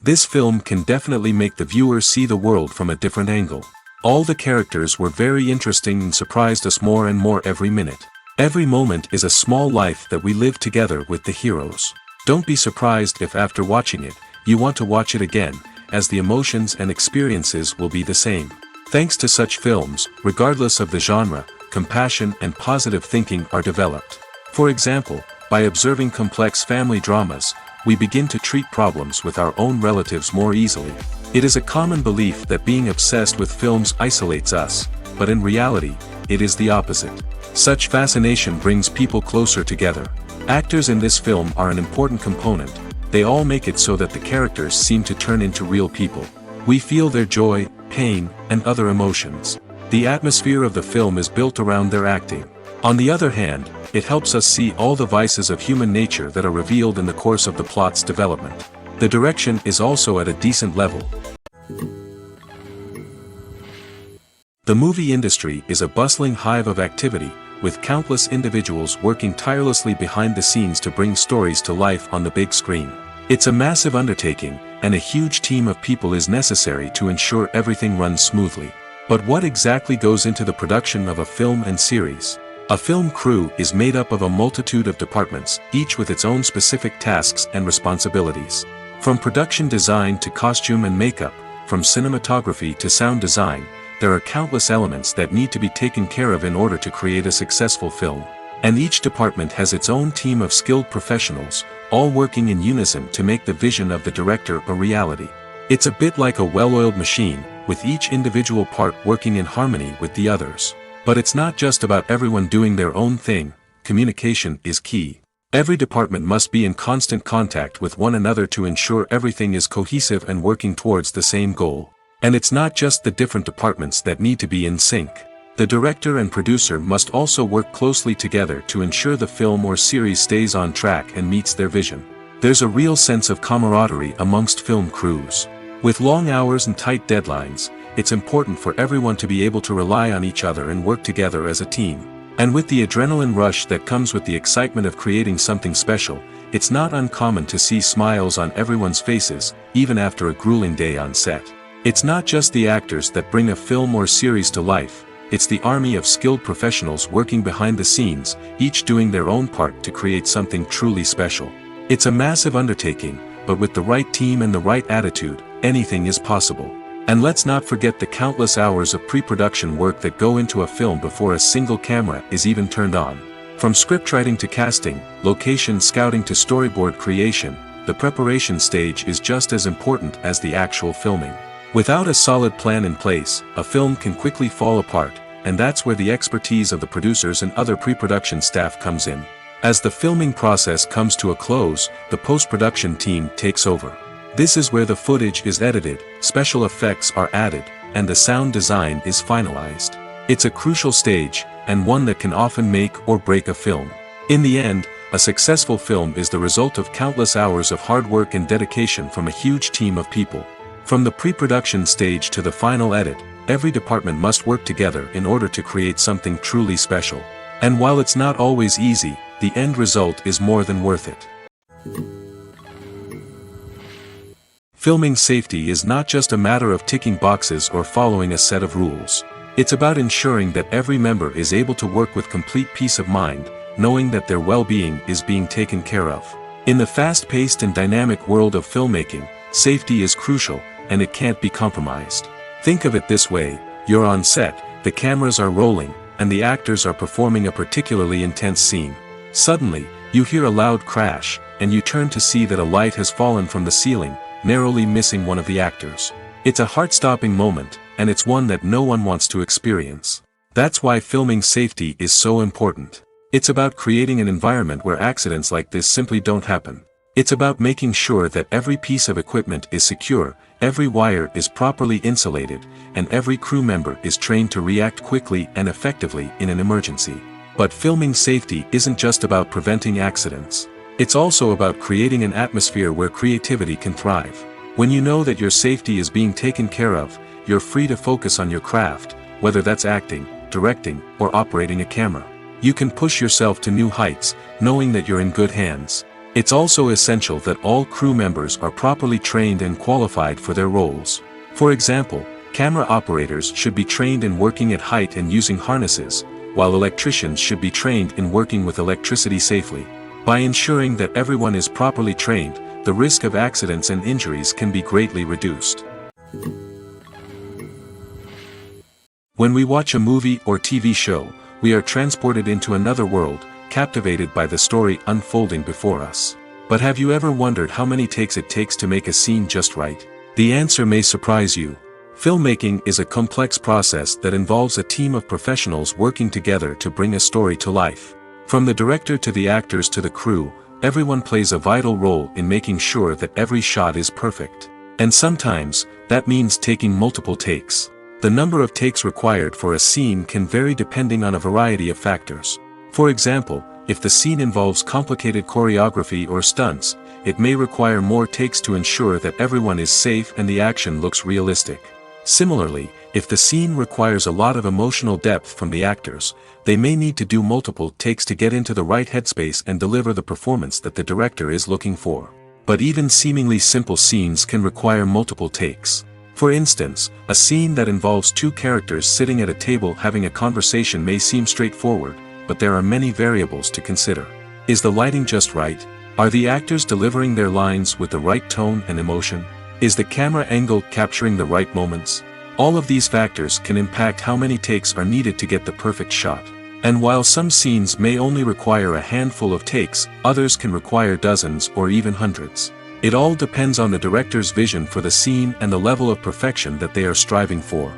This film can definitely make the viewer see the world from a different angle. All the characters were very interesting and surprised us more and more every minute. Every moment is a small life that we live together with the heroes. Don't be surprised if after watching it, you want to watch it again, as the emotions and experiences will be the same. Thanks to such films, regardless of the genre, compassion and positive thinking are developed. For example, by observing complex family dramas, we begin to treat problems with our own relatives more easily. It is a common belief that being obsessed with films isolates us, but in reality, it is the opposite. Such fascination brings people closer together. Actors in this film are an important component. They all make it so that the characters seem to turn into real people. We feel their joy, pain, and other emotions. The atmosphere of the film is built around their acting. On the other hand, it helps us see all the vices of human nature that are revealed in the course of the plot's development. The direction is also at a decent level. The movie industry is a bustling hive of activity, with countless individuals working tirelessly behind the scenes to bring stories to life on the big screen. It's a massive undertaking, and a huge team of people is necessary to ensure everything runs smoothly. But what exactly goes into the production of a film and series? A film crew is made up of a multitude of departments, each with its own specific tasks and responsibilities. From production design to costume and makeup, from cinematography to sound design, there are countless elements that need to be taken care of in order to create a successful film. And each department has its own team of skilled professionals, all working in unison to make the vision of the director a reality. It's a bit like a well-oiled machine, with each individual part working in harmony with the others. But it's not just about everyone doing their own thing. Communication is key. Every department must be in constant contact with one another to ensure everything is cohesive and working towards the same goal. And it's not just the different departments that need to be in sync. The director and producer must also work closely together to ensure the film or series stays on track and meets their vision. There's a real sense of camaraderie amongst film crews. With long hours and tight deadlines, it's important for everyone to be able to rely on each other and work together as a team. And with the adrenaline rush that comes with the excitement of creating something special, it's not uncommon to see smiles on everyone's faces, even after a grueling day on set. It's not just the actors that bring a film or series to life, it's the army of skilled professionals working behind the scenes, each doing their own part to create something truly special. It's a massive undertaking, but with the right team and the right attitude, anything is possible. And let's not forget the countless hours of pre-production work that go into a film before a single camera is even turned on. From scriptwriting to casting, location scouting to storyboard creation, the preparation stage is just as important as the actual filming. Without a solid plan in place, a film can quickly fall apart, and that's where the expertise of the producers and other pre-production staff comes in. As the filming process comes to a close, the post-production team takes over. This is where the footage is edited, special effects are added, and the sound design is finalized. It's a crucial stage, and one that can often make or break a film. In the end, a successful film is the result of countless hours of hard work and dedication from a huge team of people. From the pre-production stage to the final edit, every department must work together in order to create something truly special. And while it's not always easy, the end result is more than worth it. Filming safety is not just a matter of ticking boxes or following a set of rules. It's about ensuring that every member is able to work with complete peace of mind, knowing that their well-being is being taken care of. In the fast-paced and dynamic world of filmmaking, safety is crucial, and it can't be compromised. Think of it this way, you're on set, the cameras are rolling, and the actors are performing a particularly intense scene. Suddenly, you hear a loud crash, and you turn to see that a light has fallen from the ceiling, narrowly missing one of the actors. It's a heart-stopping moment, and it's one that no one wants to experience. That's why filming safety is so important. It's about creating an environment where accidents like this simply don't happen. It's about making sure that every piece of equipment is secure, every wire is properly insulated, and every crew member is trained to react quickly and effectively in an emergency. But filming safety isn't just about preventing accidents. It's also about creating an atmosphere where creativity can thrive. When you know that your safety is being taken care of, you're free to focus on your craft, whether that's acting, directing, or operating a camera. You can push yourself to new heights, knowing that you're in good hands. It's also essential that all crew members are properly trained and qualified for their roles. For example, camera operators should be trained in working at height and using harnesses, while electricians should be trained in working with electricity safely. By ensuring that everyone is properly trained, the risk of accidents and injuries can be greatly reduced. When we watch a movie or TV show, we are transported into another world, captivated by the story unfolding before us. But have you ever wondered how many takes it takes to make a scene just right? The answer may surprise you. Filmmaking is a complex process that involves a team of professionals working together to bring a story to life. From the director to the actors to the crew, everyone plays a vital role in making sure that every shot is perfect. And sometimes, that means taking multiple takes. The number of takes required for a scene can vary depending on a variety of factors. For example, if the scene involves complicated choreography or stunts, it may require more takes to ensure that everyone is safe and the action looks realistic. Similarly, if the scene requires a lot of emotional depth from the actors, they may need to do multiple takes to get into the right headspace and deliver the performance that the director is looking for. But even seemingly simple scenes can require multiple takes. For instance, a scene that involves two characters sitting at a table having a conversation may seem straightforward, but there are many variables to consider. Is the lighting just right? Are the actors delivering their lines with the right tone and emotion? Is the camera angle capturing the right moments? All of these factors can impact how many takes are needed to get the perfect shot. And while some scenes may only require a handful of takes, others can require dozens or even hundreds. It all depends on the director's vision for the scene and the level of perfection that they are striving for.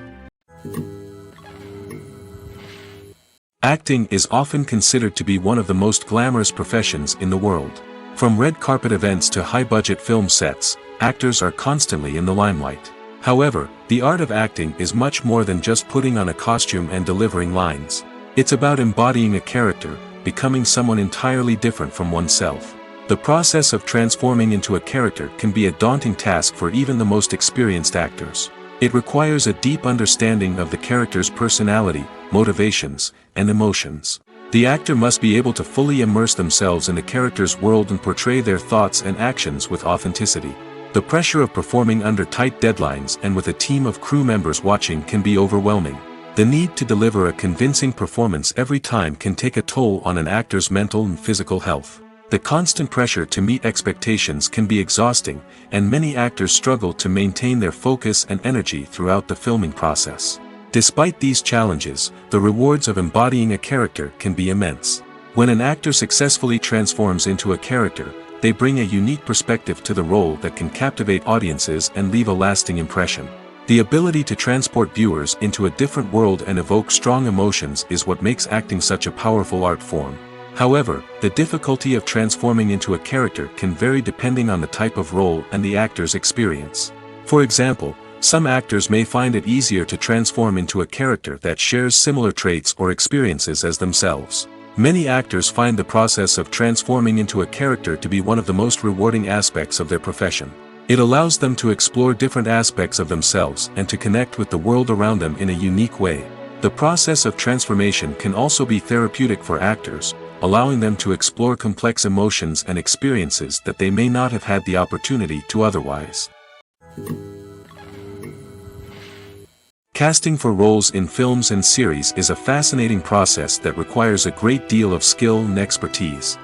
Acting is often considered to be one of the most glamorous professions in the world. From red carpet events to high-budget film sets, actors are constantly in the limelight. However, the art of acting is much more than just putting on a costume and delivering lines. It's about embodying a character, becoming someone entirely different from oneself. The process of transforming into a character can be a daunting task for even the most experienced actors. It requires a deep understanding of the character's personality, motivations, and emotions. The actor must be able to fully immerse themselves in the character's world and portray their thoughts and actions with authenticity. The pressure of performing under tight deadlines and with a team of crew members watching can be overwhelming. The need to deliver a convincing performance every time can take a toll on an actor's mental and physical health. The constant pressure to meet expectations can be exhausting, and many actors struggle to maintain their focus and energy throughout the filming process. Despite these challenges, the rewards of embodying a character can be immense. When an actor successfully transforms into a character, they bring a unique perspective to the role that can captivate audiences and leave a lasting impression. The ability to transport viewers into a different world and evoke strong emotions is what makes acting such a powerful art form. However, the difficulty of transforming into a character can vary depending on the type of role and the actor's experience. For example, some actors may find it easier to transform into a character that shares similar traits or experiences as themselves. Many actors find the process of transforming into a character to be one of the most rewarding aspects of their profession. It allows them to explore different aspects of themselves and to connect with the world around them in a unique way. The process of transformation can also be therapeutic for actors, allowing them to explore complex emotions and experiences that they may not have had the opportunity to otherwise. Casting for roles in films and series is a fascinating process that requires a great deal of skill and expertise.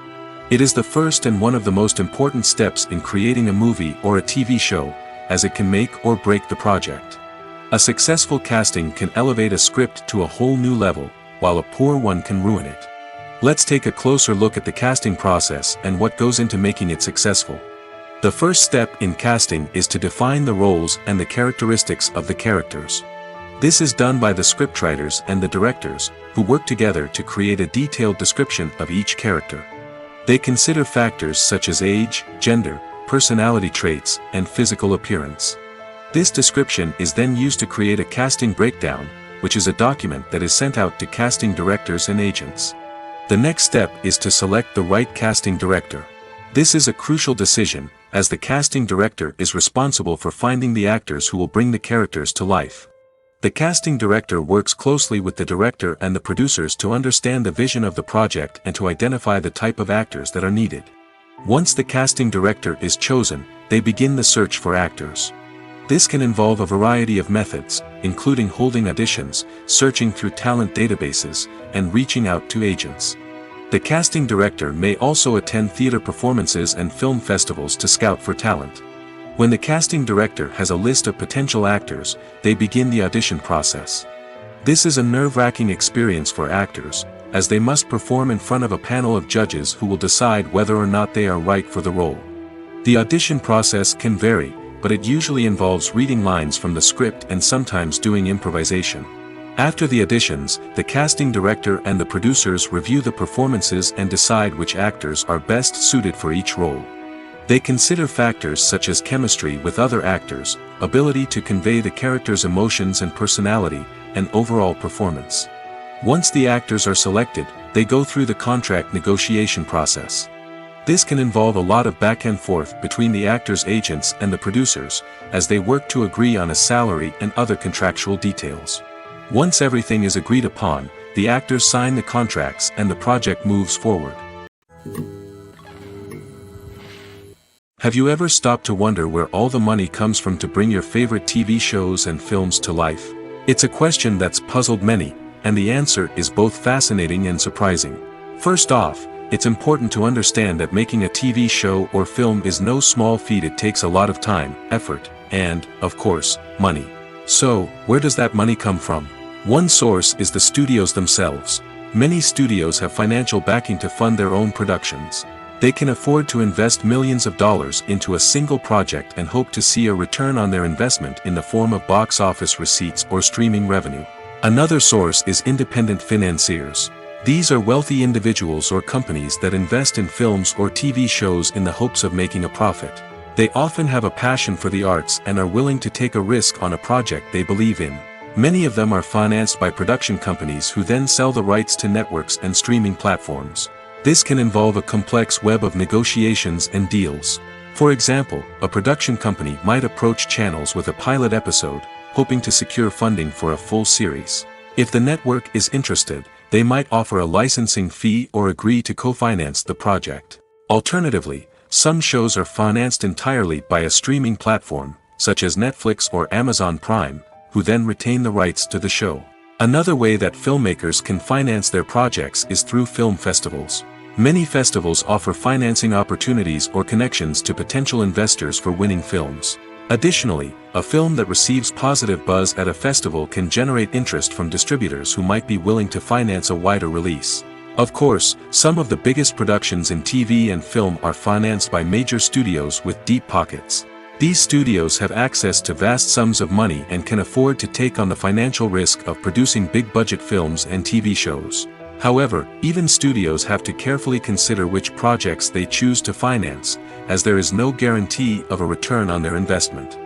It is the first and one of the most important steps in creating a movie or a TV show, as it can make or break the project. A successful casting can elevate a script to a whole new level, while a poor one can ruin it. Let's take a closer look at the casting process and what goes into making it successful. The first step in casting is to define the roles and the characteristics of the characters. This is done by the scriptwriters and the directors, who work together to create a detailed description of each character. They consider factors such as age, gender, personality traits, and physical appearance. This description is then used to create a casting breakdown, which is a document that is sent out to casting directors and agents. The next step is to select the right casting director. This is a crucial decision, as the casting director is responsible for finding the actors who will bring the characters to life. The casting director works closely with the director and the producers to understand the vision of the project and to identify the type of actors that are needed. Once the casting director is chosen, they begin the search for actors. This can involve a variety of methods, including holding auditions, searching through talent databases, and reaching out to agents. The casting director may also attend theater performances and film festivals to scout for talent. When the casting director has a list of potential actors, they begin the audition process. This is a nerve-wracking experience for actors, as they must perform in front of a panel of judges who will decide whether or not they are right for the role. The audition process can vary, but it usually involves reading lines from the script and sometimes doing improvisation. After the auditions, the casting director and the producers review the performances and decide which actors are best suited for each role. They consider factors such as chemistry with other actors, ability to convey the character's emotions and personality, and overall performance. Once the actors are selected, they go through the contract negotiation process. This can involve a lot of back and forth between the actors' agents and the producers, as they work to agree on a salary and other contractual details. Once everything is agreed upon, the actors sign the contracts and the project moves forward. Have you ever stopped to wonder where all the money comes from to bring your favorite TV shows and films to life? It's a question that's puzzled many, and the answer is both fascinating and surprising. First off, it's important to understand that making a TV show or film is no small feat. It takes a lot of time, effort, and, of course, money. So, where does that money come from? One source is the studios themselves. Many studios have financial backing to fund their own productions. They can afford to invest millions of dollars into a single project and hope to see a return on their investment in the form of box office receipts or streaming revenue. Another source is independent financiers. These are wealthy individuals or companies that invest in films or TV shows in the hopes of making a profit. They often have a passion for the arts and are willing to take a risk on a project they believe in. Many of them are financed by production companies who then sell the rights to networks and streaming platforms. This can involve a complex web of negotiations and deals. For example, a production company might approach channels with a pilot episode, hoping to secure funding for a full series. If the network is interested, they might offer a licensing fee or agree to co-finance the project. Alternatively, some shows are financed entirely by a streaming platform, such as Netflix or Amazon Prime, who then retain the rights to the show. Another way that filmmakers can finance their projects is through film festivals. Many festivals offer financing opportunities or connections to potential investors for winning films. Additionally, a film that receives positive buzz at a festival can generate interest from distributors who might be willing to finance a wider release. Of course, some of the biggest productions in TV and film are financed by major studios with deep pockets. These studios have access to vast sums of money and can afford to take on the financial risk of producing big-budget films and TV shows. However, even studios have to carefully consider which projects they choose to finance, as there is no guarantee of a return on their investment.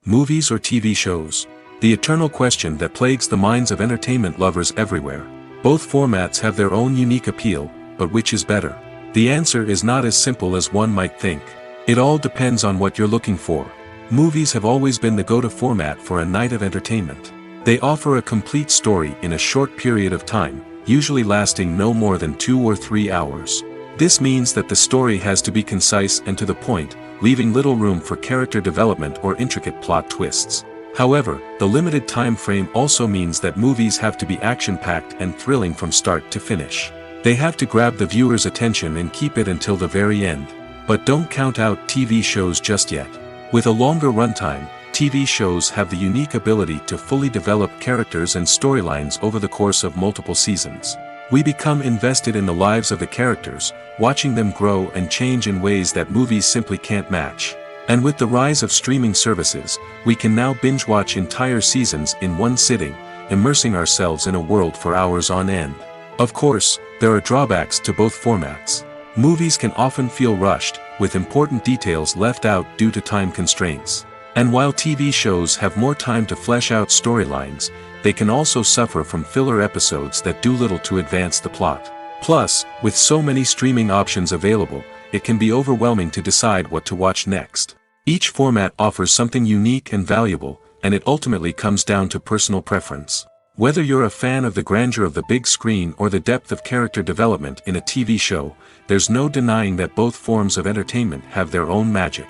Movies or TV shows? The eternal question that plagues the minds of entertainment lovers everywhere. Both formats have their own unique appeal, but which is better? The answer is not as simple as one might think. It all depends on what you're looking for. Movies have always been the go-to format for a night of entertainment. They offer a complete story in a short period of time, usually lasting no more than 2 or 3 hours. This means that the story has to be concise and to the point, leaving little room for character development or intricate plot twists. However, the limited time frame also means that movies have to be action-packed and thrilling from start to finish. They have to grab the viewer's attention and keep it until the very end. But don't count out TV shows just yet. With a longer runtime, TV shows have the unique ability to fully develop characters and storylines over the course of multiple seasons. We become invested in the lives of the characters, watching them grow and change in ways that movies simply can't match. And with the rise of streaming services, we can now binge-watch entire seasons in one sitting, immersing ourselves in a world for hours on end. Of course, there are drawbacks to both formats. Movies can often feel rushed, with important details left out due to time constraints. And while TV shows have more time to flesh out storylines, they can also suffer from filler episodes that do little to advance the plot. Plus, with so many streaming options available, it can be overwhelming to decide what to watch next. Each format offers something unique and valuable, and it ultimately comes down to personal preference. Whether you're a fan of the grandeur of the big screen or the depth of character development in a TV show, there's no denying that both forms of entertainment have their own magic.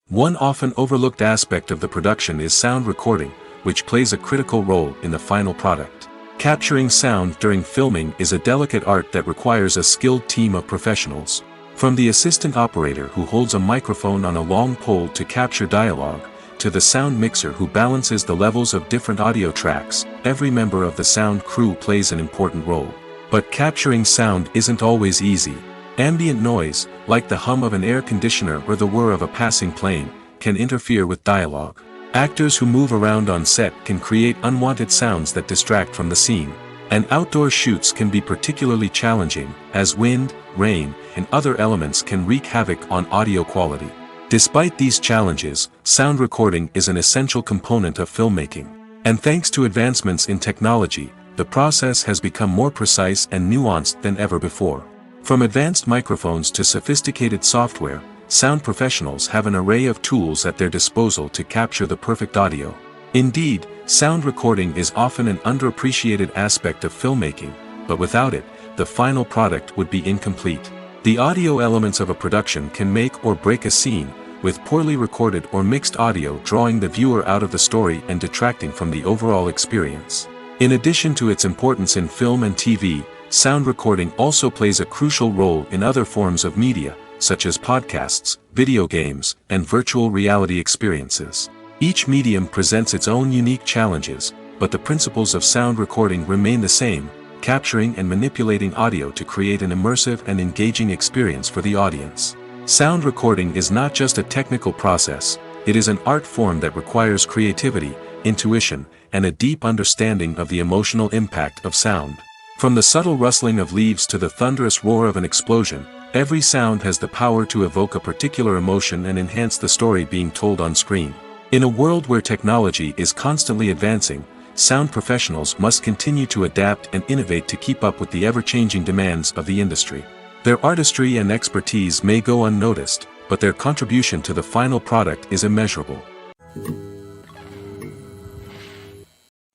One often overlooked aspect of the production is sound recording, which plays a critical role in the final product. Capturing sound during filming is a delicate art that requires a skilled team of professionals. From the assistant operator who holds a microphone on a long pole to capture dialogue, to the sound mixer who balances the levels of different audio tracks, every member of the sound crew plays an important role. But capturing sound isn't always easy. Ambient noise, like the hum of an air conditioner or the whir of a passing plane, can interfere with dialogue. Actors who move around on set can create unwanted sounds that distract from the scene. And outdoor shoots can be particularly challenging, as wind, rain, and other elements can wreak havoc on audio quality. Despite these challenges, sound recording is an essential component of filmmaking. And thanks to advancements in technology, the process has become more precise and nuanced than ever before. From advanced microphones to sophisticated software, sound professionals have an array of tools at their disposal to capture the perfect audio. Indeed, sound recording is often an underappreciated aspect of filmmaking, but without it, the final product would be incomplete. The audio elements of a production can make or break a scene, with poorly recorded or mixed audio drawing the viewer out of the story and detracting from the overall experience. In addition to its importance in film and TV, sound recording also plays a crucial role in other forms of media, such as podcasts, video games, and virtual reality experiences. Each medium presents its own unique challenges, but the principles of sound recording remain the same, capturing and manipulating audio to create an immersive and engaging experience for the audience. Sound recording is not just a technical process, it is an art form that requires creativity, intuition, and a deep understanding of the emotional impact of sound. From the subtle rustling of leaves to the thunderous roar of an explosion, every sound has the power to evoke a particular emotion and enhance the story being told on screen. In a world where technology is constantly advancing, sound professionals must continue to adapt and innovate to keep up with the ever-changing demands of the industry. Their artistry and expertise may go unnoticed, but their contribution to the final product is immeasurable.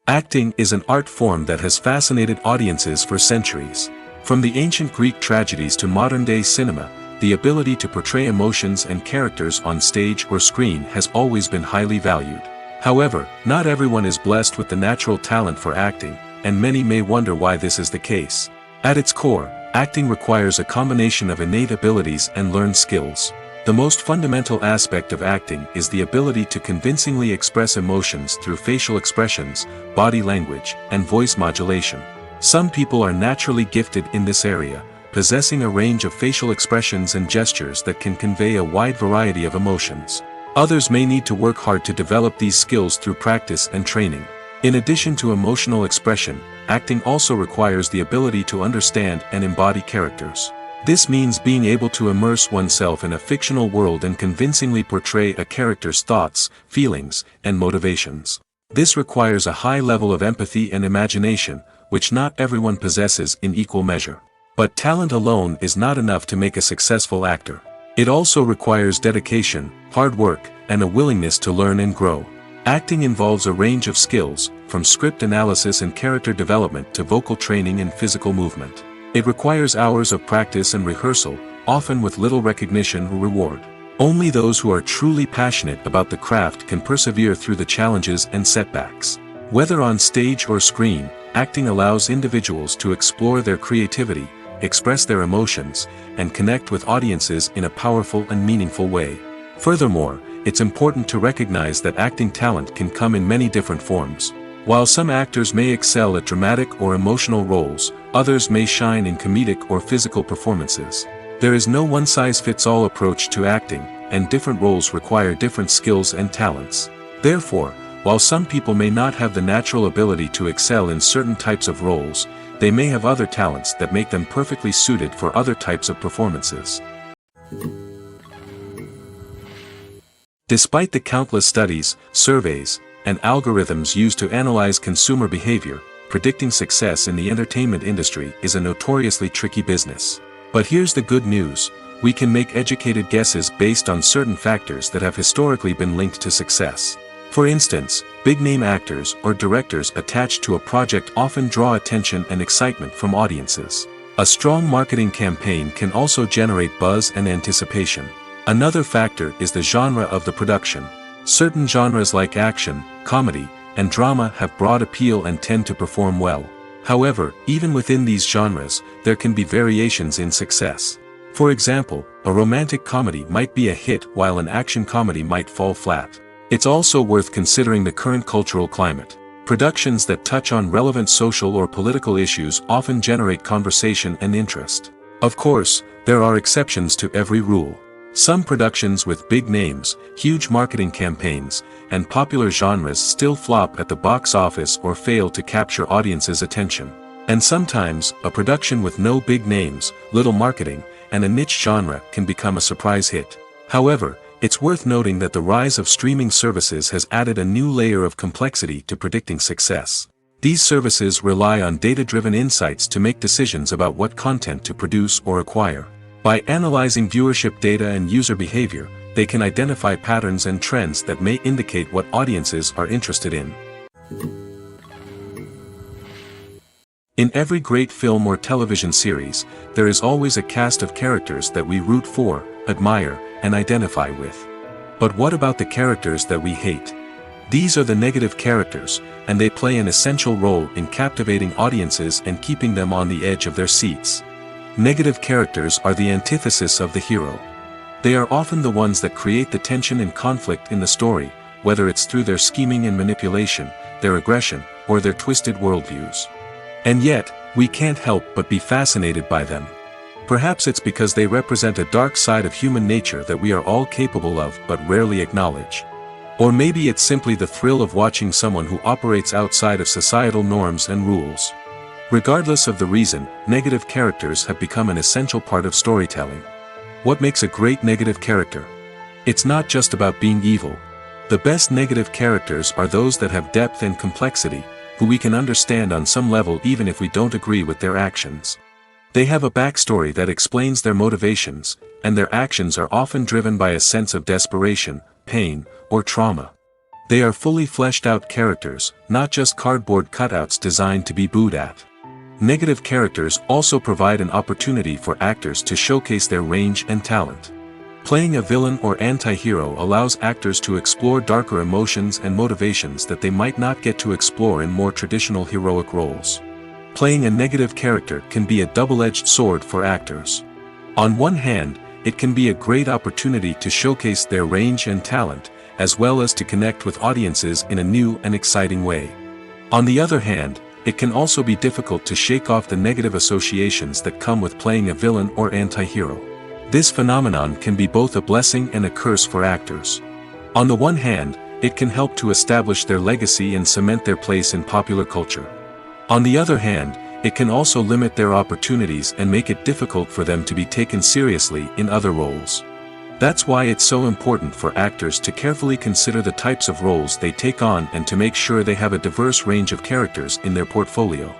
Acting is an art form that has fascinated audiences for centuries. From the ancient Greek tragedies to modern-day cinema, the ability to portray emotions and characters on stage or screen has always been highly valued. However, not everyone is blessed with the natural talent for acting, and many may wonder why this is the case. At its core, acting requires a combination of innate abilities and learned skills. The most fundamental aspect of acting is the ability to convincingly express emotions through facial expressions, body language, and voice modulation. Some people are naturally gifted in this area, possessing a range of facial expressions and gestures that can convey a wide variety of emotions. Others may need to work hard to develop these skills through practice and training. In addition to emotional expression, acting also requires the ability to understand and embody characters. This means being able to immerse oneself in a fictional world and convincingly portray a character's thoughts, feelings, and motivations. This requires a high level of empathy and imagination, which not everyone possesses in equal measure. But talent alone is not enough to make a successful actor. It also requires dedication, hard work, and a willingness to learn and grow. Acting involves a range of skills, from script analysis and character development to vocal training and physical movement. It requires hours of practice and rehearsal, often with little recognition or reward. Only those who are truly passionate about the craft can persevere through the challenges and setbacks. Whether on stage or screen, acting allows individuals to explore their creativity, express their emotions, and connect with audiences in a powerful and meaningful way. Furthermore, it's important to recognize that acting talent can come in many different forms. While some actors may excel at dramatic or emotional roles, others may shine in comedic or physical performances. There is no one-size-fits-all approach to acting, and different roles require different skills and talents. Therefore, while some people may not have the natural ability to excel in certain types of roles, they may have other talents that make them perfectly suited for other types of performances. Despite the countless studies, surveys, and algorithms used to analyze consumer behavior, predicting success in the entertainment industry is a notoriously tricky business. But here's the good news: we can make educated guesses based on certain factors that have historically been linked to success. For instance, big-name actors or directors attached to a project often draw attention and excitement from audiences. A strong marketing campaign can also generate buzz and anticipation. Another factor is the genre of the production. Certain genres like action, comedy, and drama have broad appeal and tend to perform well. However, even within these genres, there can be variations in success. For example, a romantic comedy might be a hit while an action comedy might fall flat. It's also worth considering the current cultural climate. Productions that touch on relevant social or political issues often generate conversation and interest. Of course, there are exceptions to every rule. Some productions with big names, huge marketing campaigns, and popular genres still flop at the box office or fail to capture audiences' attention. And sometimes, a production with no big names, little marketing, and a niche genre can become a surprise hit. However, it's worth noting that the rise of streaming services has added a new layer of complexity to predicting success. These services rely on data-driven insights to make decisions about what content to produce or acquire. By analyzing viewership data and user behavior, they can identify patterns and trends that may indicate what audiences are interested in. In every great film or television series, there is always a cast of characters that we root for, admire, and identify with. But what about the characters that we hate? These are the negative characters, and they play an essential role in captivating audiences and keeping them on the edge of their seats. Negative characters are the antithesis of the hero. They are often the ones that create the tension and conflict in the story, whether it's through their scheming and manipulation, their aggression, or their twisted worldviews. And yet, we can't help but be fascinated by them. Perhaps it's because they represent a dark side of human nature that we are all capable of but rarely acknowledge. Or maybe it's simply the thrill of watching someone who operates outside of societal norms and rules. Regardless of the reason, negative characters have become an essential part of storytelling. What makes a great negative character? It's not just about being evil. The best negative characters are those that have depth and complexity, who we can understand on some level even if we don't agree with their actions. They have a backstory that explains their motivations, and their actions are often driven by a sense of desperation, pain, or trauma. They are fully fleshed out characters, not just cardboard cutouts designed to be booed at. Negative characters also provide an opportunity for actors to showcase their range and talent. Playing a villain or anti-hero allows actors to explore darker emotions and motivations that they might not get to explore in more traditional heroic roles. Playing a negative character can be a double-edged sword for actors. On one hand, it can be a great opportunity to showcase their range and talent, as well as to connect with audiences in a new and exciting way. On the other hand, it can also be difficult to shake off the negative associations that come with playing a villain or anti-hero. This phenomenon can be both a blessing and a curse for actors. On the one hand, it can help to establish their legacy and cement their place in popular culture. On the other hand, it can also limit their opportunities and make it difficult for them to be taken seriously in other roles. That's why it's so important for actors to carefully consider the types of roles they take on and to make sure they have a diverse range of characters in their portfolio.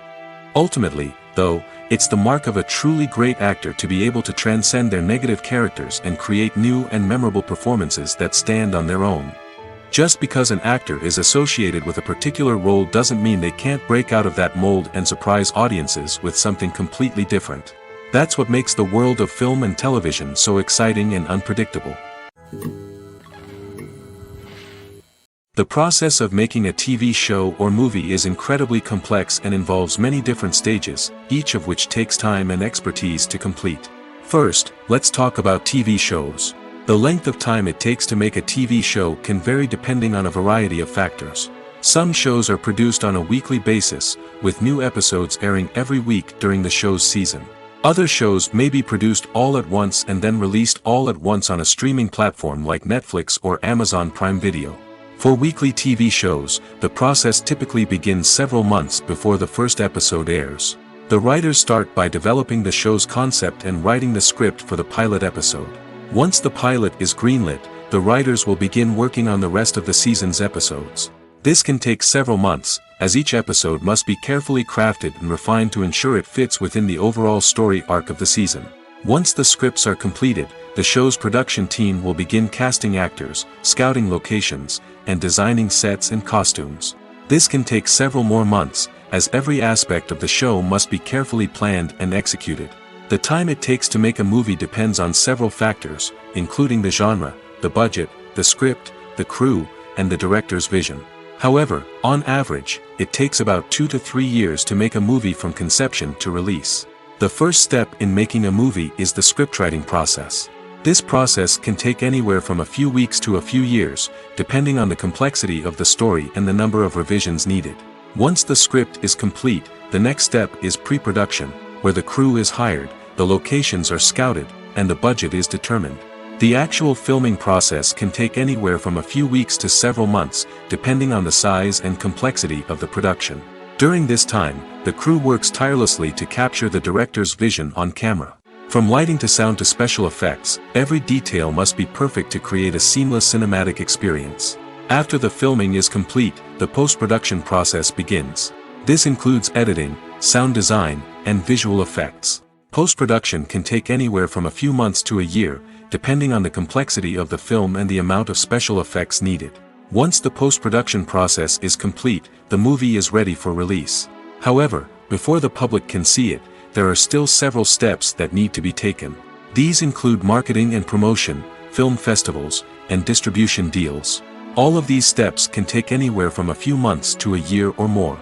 Ultimately, though, it's the mark of a truly great actor to be able to transcend their negative characters and create new and memorable performances that stand on their own. Just because an actor is associated with a particular role doesn't mean they can't break out of that mold and surprise audiences with something completely different. That's what makes the world of film and television so exciting and unpredictable. The process of making a TV show or movie is incredibly complex and involves many different stages, each of which takes time and expertise to complete. First, let's talk about TV shows. The length of time it takes to make a TV show can vary depending on a variety of factors. Some shows are produced on a weekly basis, with new episodes airing every week during the show's season. Other shows may be produced all at once and then released all at once on a streaming platform like Netflix or Amazon Prime Video. For weekly TV shows, the process typically begins several months before the first episode airs. The writers start by developing the show's concept and writing the script for the pilot episode. Once the pilot is greenlit, the writers will begin working on the rest of the season's episodes. This can take several months, as each episode must be carefully crafted and refined to ensure it fits within the overall story arc of the season. Once the scripts are completed, the show's production team will begin casting actors, scouting locations, and designing sets and costumes. This can take several more months, as every aspect of the show must be carefully planned and executed. The time it takes to make a movie depends on several factors, including the genre, the budget, the script, the crew, and the director's vision. However, on average, it takes about 2 to 3 years to make a movie from conception to release. The first step in making a movie is the scriptwriting process. This process can take anywhere from a few weeks to a few years, depending on the complexity of the story and the number of revisions needed. Once the script is complete, the next step is pre-production, where the crew is hired, the locations are scouted, and the budget is determined. The actual filming process can take anywhere from a few weeks to several months, depending on the size and complexity of the production. During this time, the crew works tirelessly to capture the director's vision on camera. From lighting to sound to special effects, every detail must be perfect to create a seamless cinematic experience. After the filming is complete, the post-production process begins. This includes editing, sound design, and visual effects. Post-production can take anywhere from a few months to a year, depending on the complexity of the film and the amount of special effects needed. Once the post-production process is complete, the movie is ready for release. However, before the public can see it, there are still several steps that need to be taken. These include marketing and promotion, film festivals, and distribution deals. All of these steps can take anywhere from a few months to a year or more.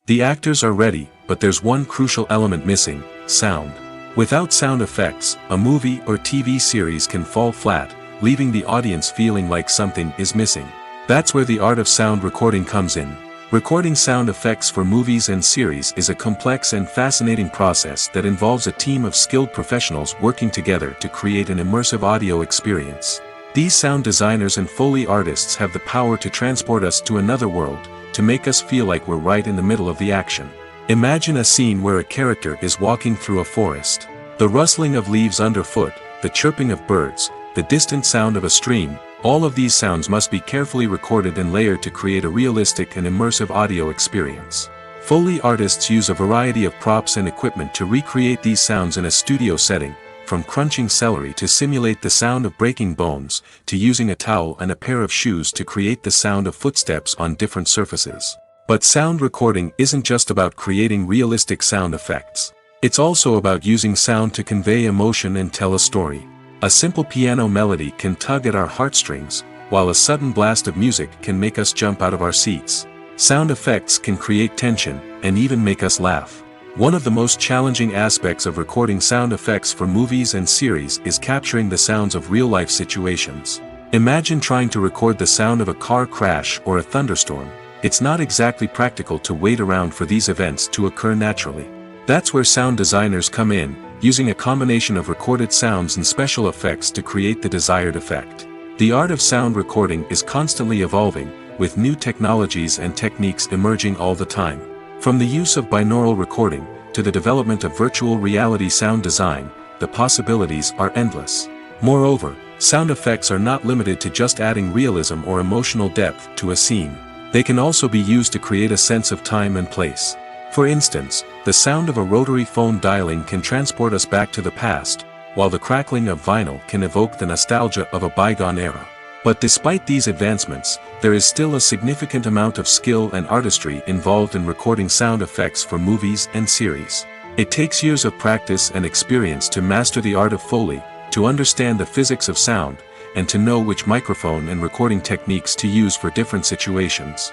The actors are ready, but there's one crucial element missing: sound. Without sound effects, a movie or TV series can fall flat, leaving the audience feeling like something is missing. That's where the art of sound recording comes in. Recording sound effects for movies and series is a complex and fascinating process that involves a team of skilled professionals working together to create an immersive audio experience. These sound designers and Foley artists have the power to transport us to another world, to make us feel like we're right in the middle of the action. Imagine a scene where a character is walking through a forest. The rustling of leaves underfoot, the chirping of birds, the distant sound of a stream, all of these sounds must be carefully recorded and layered to create a realistic and immersive audio experience. Foley artists use a variety of props and equipment to recreate these sounds in a studio setting, from crunching celery to simulate the sound of breaking bones, to using a towel and a pair of shoes to create the sound of footsteps on different surfaces. But sound recording isn't just about creating realistic sound effects. It's also about using sound to convey emotion and tell a story. A simple piano melody can tug at our heartstrings, while a sudden blast of music can make us jump out of our seats. Sound effects can create tension, and even make us laugh. One of the most challenging aspects of recording sound effects for movies and series is capturing the sounds of real-life situations. Imagine trying to record the sound of a car crash or a thunderstorm. It's not exactly practical to wait around for these events to occur naturally. That's where sound designers come in, using a combination of recorded sounds and special effects to create the desired effect. The art of sound recording is constantly evolving, with new technologies and techniques emerging all the time. From the use of binaural recording, to the development of virtual reality sound design, the possibilities are endless. Moreover, sound effects are not limited to just adding realism or emotional depth to a scene. They can also be used to create a sense of time and place. For instance, the sound of a rotary phone dialing can transport us back to the past, while the crackling of vinyl can evoke the nostalgia of a bygone era. But despite these advancements, there is still a significant amount of skill and artistry involved in recording sound effects for movies and series. It takes years of practice and experience to master the art of Foley, to understand the physics of sound, and to know which microphone and recording techniques to use for different situations.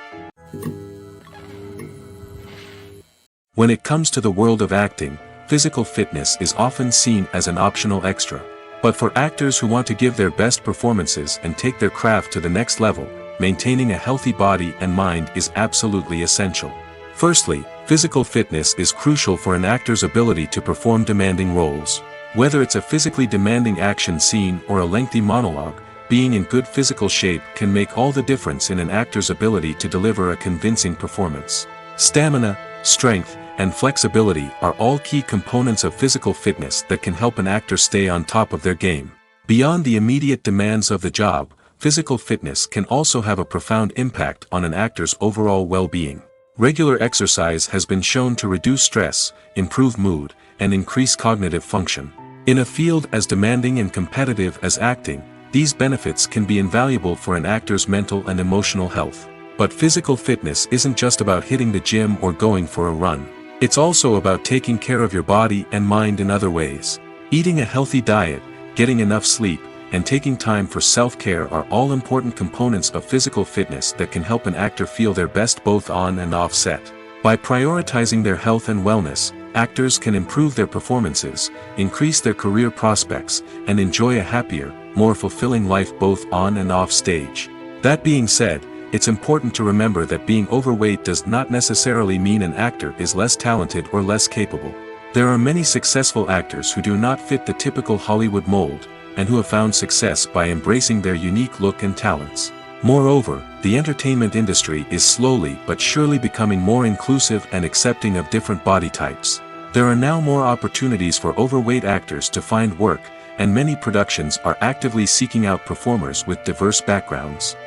When it comes to the world of acting, physical fitness is often seen as an optional extra. But for actors who want to give their best performances and take their craft to the next level, maintaining a healthy body and mind is absolutely essential. Firstly, physical fitness is crucial for an actor's ability to perform demanding roles. Whether it's a physically demanding action scene or a lengthy monologue, being in good physical shape can make all the difference in an actor's ability to deliver a convincing performance. Stamina, strength, and flexibility are all key components of physical fitness that can help an actor stay on top of their game. Beyond the immediate demands of the job, physical fitness can also have a profound impact on an actor's overall well-being. Regular exercise has been shown to reduce stress, improve mood, and increase cognitive function. In a field as demanding and competitive as acting, these benefits can be invaluable for an actor's mental and emotional health. But physical fitness isn't just about hitting the gym or going for a run. It's also about taking care of your body and mind in other ways. Eating a healthy diet, getting enough sleep, and taking time for self-care are all important components of physical fitness that can help an actor feel their best both on and off set. By prioritizing their health and wellness, actors can improve their performances, increase their career prospects, and enjoy a happier, more fulfilling life both on and off stage. That being said, it's important to remember that being overweight does not necessarily mean an actor is less talented or less capable. There are many successful actors who do not fit the typical Hollywood mold, and who have found success by embracing their unique look and talents. Moreover, the entertainment industry is slowly but surely becoming more inclusive and accepting of different body types. There are now more opportunities for overweight actors to find work, and many productions are actively seeking out performers with diverse backgrounds.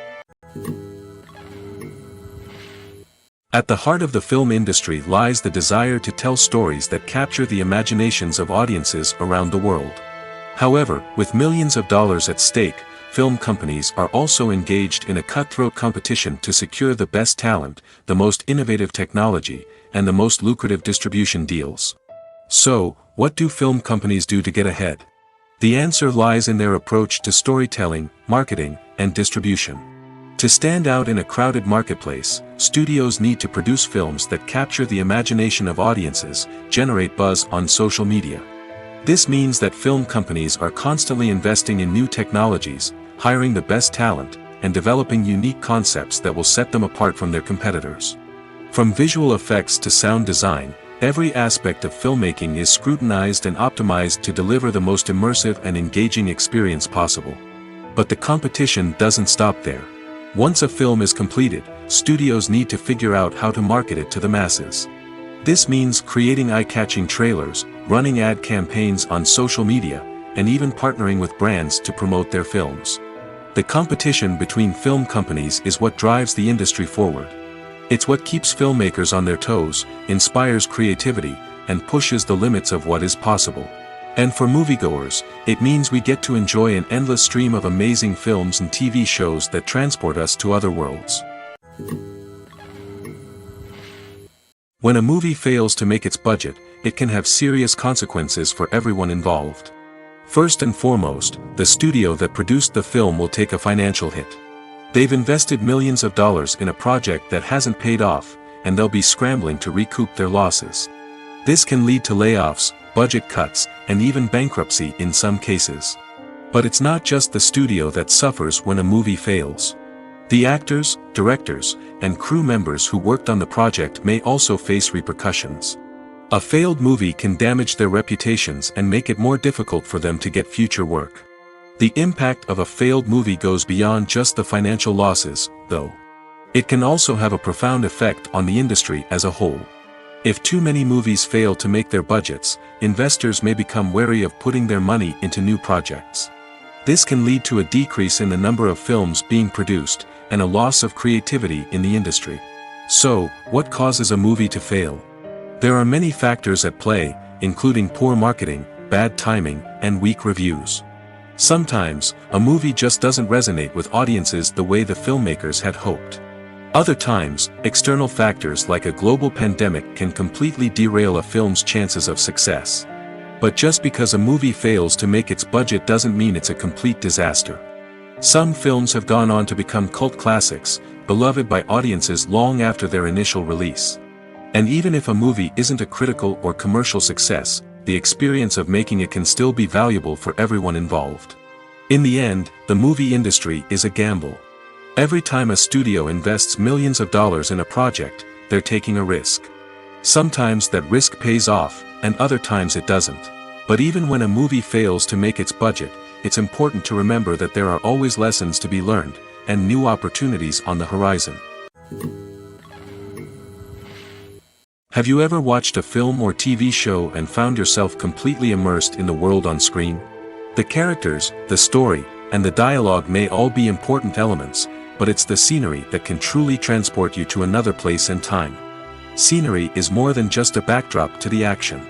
At the heart of the film industry lies the desire to tell stories that capture the imaginations of audiences around the world. However, with millions of dollars at stake, film companies are also engaged in a cutthroat competition to secure the best talent, the most innovative technology, and the most lucrative distribution deals. So, what do film companies do to get ahead? The answer lies in their approach to storytelling, marketing, and distribution. To stand out in a crowded marketplace, studios need to produce films that capture the imagination of audiences, generate buzz on social media. This means that film companies are constantly investing in new technologies, hiring the best talent, and developing unique concepts that will set them apart from their competitors. From visual effects to sound design, every aspect of filmmaking is scrutinized and optimized to deliver the most immersive and engaging experience possible. But the competition doesn't stop there. Once a film is completed, studios need to figure out how to market it to the masses. This means creating eye-catching trailers, running ad campaigns on social media, and even partnering with brands to promote their films. The competition between film companies is what drives the industry forward. It's what keeps filmmakers on their toes, inspires creativity, and pushes the limits of what is possible. And for moviegoers, it means we get to enjoy an endless stream of amazing films and TV shows that transport us to other worlds. When a movie fails to make its budget, it can have serious consequences for everyone involved. First and foremost, the studio that produced the film will take a financial hit. They've invested millions of dollars in a project that hasn't paid off, and they'll be scrambling to recoup their losses. This can lead to layoffs, budget cuts, and even bankruptcy in some cases. But it's not just the studio that suffers when a movie fails. The actors, directors, and crew members who worked on the project may also face repercussions. A failed movie can damage their reputations and make it more difficult for them to get future work. The impact of a failed movie goes beyond just the financial losses, though. It can also have a profound effect on the industry as a whole. If too many movies fail to make their budgets, investors may become wary of putting their money into new projects. This can lead to a decrease in the number of films being produced, and a loss of creativity in the industry. So, what causes a movie to fail? There are many factors at play, including poor marketing, bad timing, and weak reviews. Sometimes, a movie just doesn't resonate with audiences the way the filmmakers had hoped. Other times, external factors like a global pandemic can completely derail a film's chances of success. But just because a movie fails to make its budget doesn't mean it's a complete disaster. Some films have gone on to become cult classics, beloved by audiences long after their initial release. And even if a movie isn't a critical or commercial success, the experience of making it can still be valuable for everyone involved. In the end, the movie industry is a gamble. Every time a studio invests millions of dollars in a project, they're taking a risk. Sometimes that risk pays off, and other times it doesn't. But even when a movie fails to make its budget, it's important to remember that there are always lessons to be learned, and new opportunities on the horizon. Have you ever watched a film or TV show and found yourself completely immersed in the world on screen? The characters, the story, and the dialogue may all be important elements, but it's the scenery that can truly transport you to another place and time. Scenery is more than just a backdrop to the action.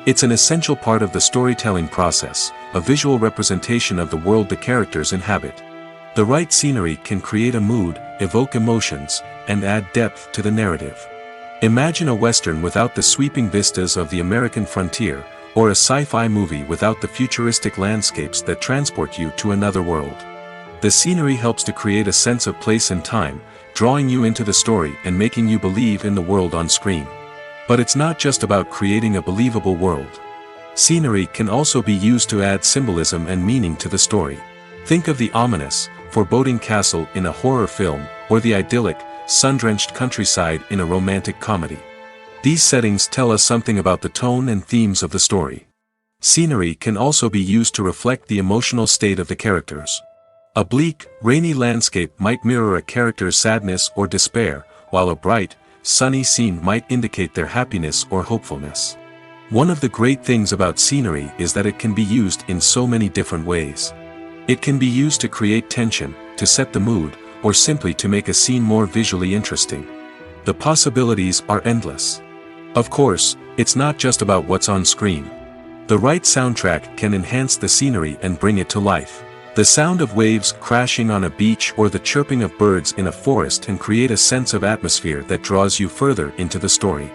It's an essential part of the storytelling process, a visual representation of the world the characters inhabit. The right scenery can create a mood, evoke emotions, and add depth to the narrative. Imagine a Western without the sweeping vistas of the American frontier, or a sci-fi movie without the futuristic landscapes that transport you to another world. The scenery helps to create a sense of place and time, drawing you into the story and making you believe in the world on screen. But it's not just about creating a believable world. Scenery can also be used to add symbolism and meaning to the story. Think of the ominous, foreboding castle in a horror film, or the idyllic, sun-drenched countryside in a romantic comedy. These settings tell us something about the tone and themes of the story. Scenery can also be used to reflect the emotional state of the characters. A bleak, rainy landscape might mirror a character's sadness or despair, while a bright, sunny scene might indicate their happiness or hopefulness. One of the great things about scenery is that it can be used in so many different ways. It can be used to create tension, to set the mood, or simply to make a scene more visually interesting. The possibilities are endless. Of course, it's not just about what's on screen. The right soundtrack can enhance the scenery and bring it to life. The sound of waves crashing on a beach or the chirping of birds in a forest can create a sense of atmosphere that draws you further into the story.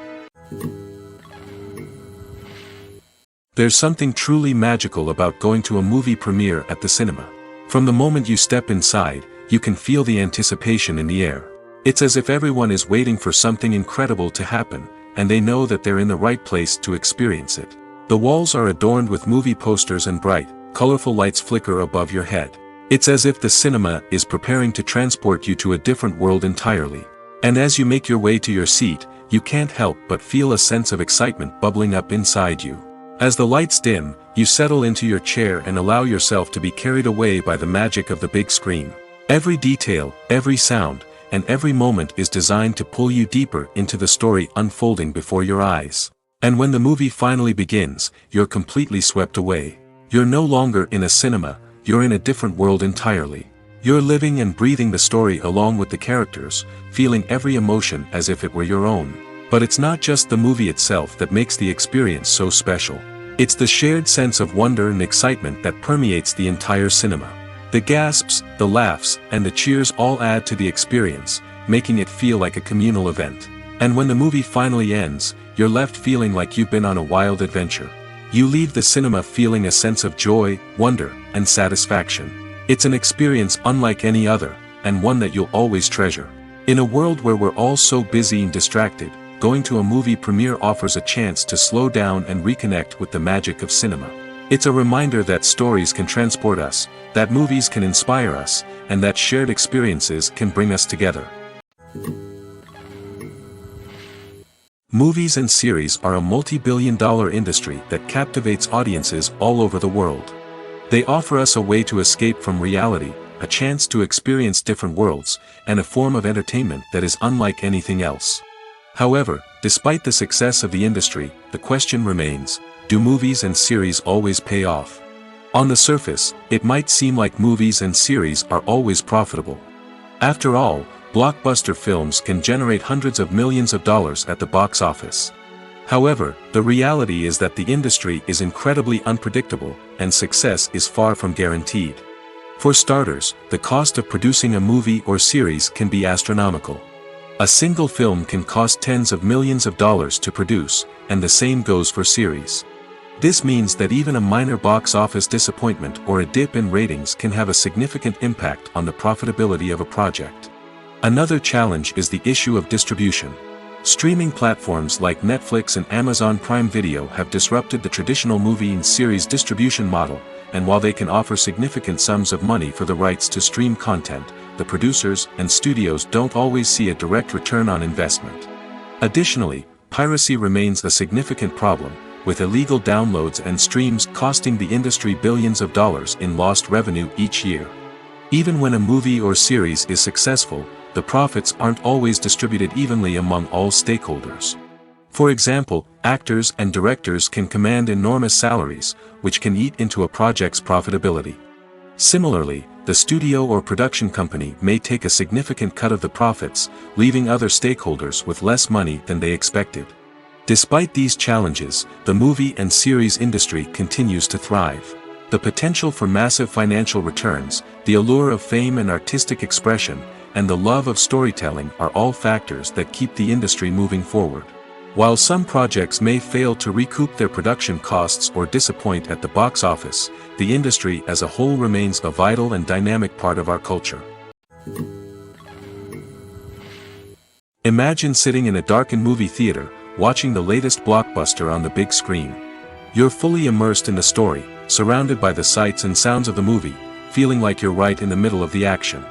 There's something truly magical about going to a movie premiere at the cinema. From the moment you step inside, you can feel the anticipation in the air. It's as if everyone is waiting for something incredible to happen, and they know that they're in the right place to experience it. The walls are adorned with movie posters and bright, colorful lights flicker above your head. It's as if the cinema is preparing to transport you to a different world entirely. And as you make your way to your seat, you can't help but feel a sense of excitement bubbling up inside you. As the lights dim, you settle into your chair and allow yourself to be carried away by the magic of the big screen. Every detail, every sound, and every moment is designed to pull you deeper into the story unfolding before your eyes. And when the movie finally begins, you're completely swept away. You're no longer in a cinema, you're in a different world entirely. You're living and breathing the story along with the characters, feeling every emotion as if it were your own. But it's not just the movie itself that makes the experience so special. It's the shared sense of wonder and excitement that permeates the entire cinema. The gasps, the laughs, and the cheers all add to the experience, making it feel like a communal event. And when the movie finally ends, you're left feeling like you've been on a wild adventure. You leave the cinema feeling a sense of joy, wonder, and satisfaction. It's an experience unlike any other, and one that you'll always treasure. In a world where we're all so busy and distracted, going to a movie premiere offers a chance to slow down and reconnect with the magic of cinema. It's a reminder that stories can transport us, that movies can inspire us, and that shared experiences can bring us together. Movies and series are a multi-billion-dollar industry that captivates audiences all over the world. They offer us a way to escape from reality, a chance to experience different worlds, and a form of entertainment that is unlike anything else. However, despite the success of the industry, the question remains, do movies and series always pay off? On the surface, it might seem like movies and series are always profitable. After all, blockbuster films can generate hundreds of millions of dollars at the box office. However, the reality is that the industry is incredibly unpredictable, and success is far from guaranteed. For starters, the cost of producing a movie or series can be astronomical. A single film can cost tens of millions of dollars to produce, and the same goes for series. This means that even a minor box office disappointment or a dip in ratings can have a significant impact on the profitability of a project. Another challenge is the issue of distribution. Streaming platforms like Netflix and Amazon Prime Video have disrupted the traditional movie and series distribution model, and while they can offer significant sums of money for the rights to stream content, the producers and studios don't always see a direct return on investment. Additionally, piracy remains a significant problem, with illegal downloads and streams costing the industry billions of dollars in lost revenue each year. Even when a movie or series is successful, the profits aren't always distributed evenly among all stakeholders. For example, actors and directors can command enormous salaries, which can eat into a project's profitability. Similarly, the studio or production company may take a significant cut of the profits, leaving other stakeholders with less money than they expected. Despite these challenges, the movie and series industry continues to thrive. The potential for massive financial returns, the allure of fame and artistic expression, and the love of storytelling are all factors that keep the industry moving forward. While some projects may fail to recoup their production costs or disappoint at the box office, the industry as a whole remains a vital and dynamic part of our culture. Imagine sitting in a darkened movie theater, watching the latest blockbuster on the big screen. You're fully immersed in the story, surrounded by the sights and sounds of the movie, feeling like you're right in the middle of the action.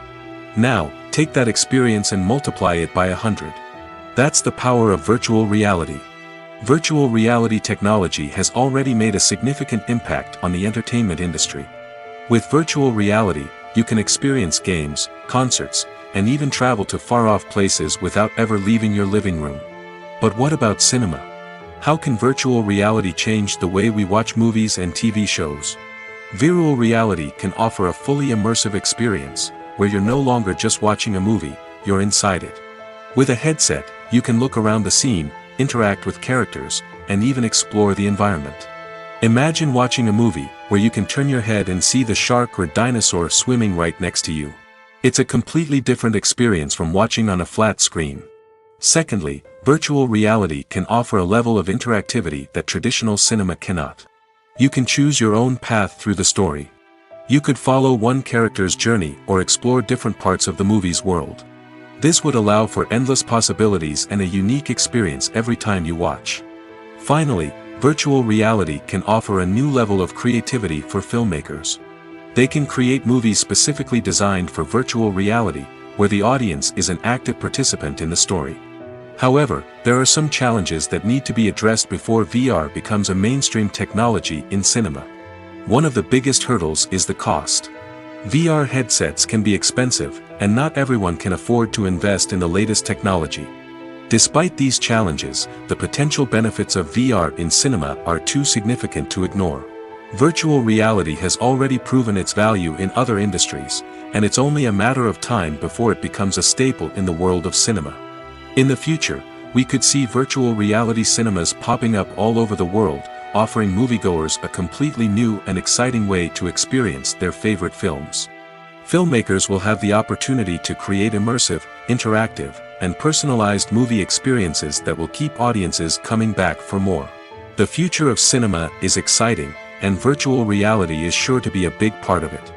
Now, take that experience and multiply it by 100. That's the power of virtual reality. Virtual reality technology has already made a significant impact on the entertainment industry. With virtual reality, you can experience games, concerts, and even travel to far-off places without ever leaving your living room. But what about cinema? How can virtual reality change the way we watch movies and TV shows? Virtual reality can offer a fully immersive experience, where you're no longer just watching a movie, you're inside it. With a headset, you can look around the scene, interact with characters, and even explore the environment. Imagine watching a movie, where you can turn your head and see the shark or dinosaur swimming right next to you. It's a completely different experience from watching on a flat screen. Secondly, virtual reality can offer a level of interactivity that traditional cinema cannot. You can choose your own path through the story. You could follow one character's journey or explore different parts of the movie's world. This would allow for endless possibilities and a unique experience every time you watch. Finally, virtual reality can offer a new level of creativity for filmmakers. They can create movies specifically designed for virtual reality, where the audience is an active participant in the story. However, there are some challenges that need to be addressed before VR becomes a mainstream technology in cinema. One of the biggest hurdles is the cost. VR headsets can be expensive, and not everyone can afford to invest in the latest technology. Despite these challenges, the potential benefits of VR in cinema are too significant to ignore. Virtual reality has already proven its value in other industries, and it's only a matter of time before it becomes a staple in the world of cinema. In the future, we could see virtual reality cinemas popping up all over the world, offering moviegoers a completely new and exciting way to experience their favorite films. Filmmakers will have the opportunity to create immersive, interactive, and personalized movie experiences that will keep audiences coming back for more. The future of cinema is exciting, and virtual reality is sure to be a big part of it.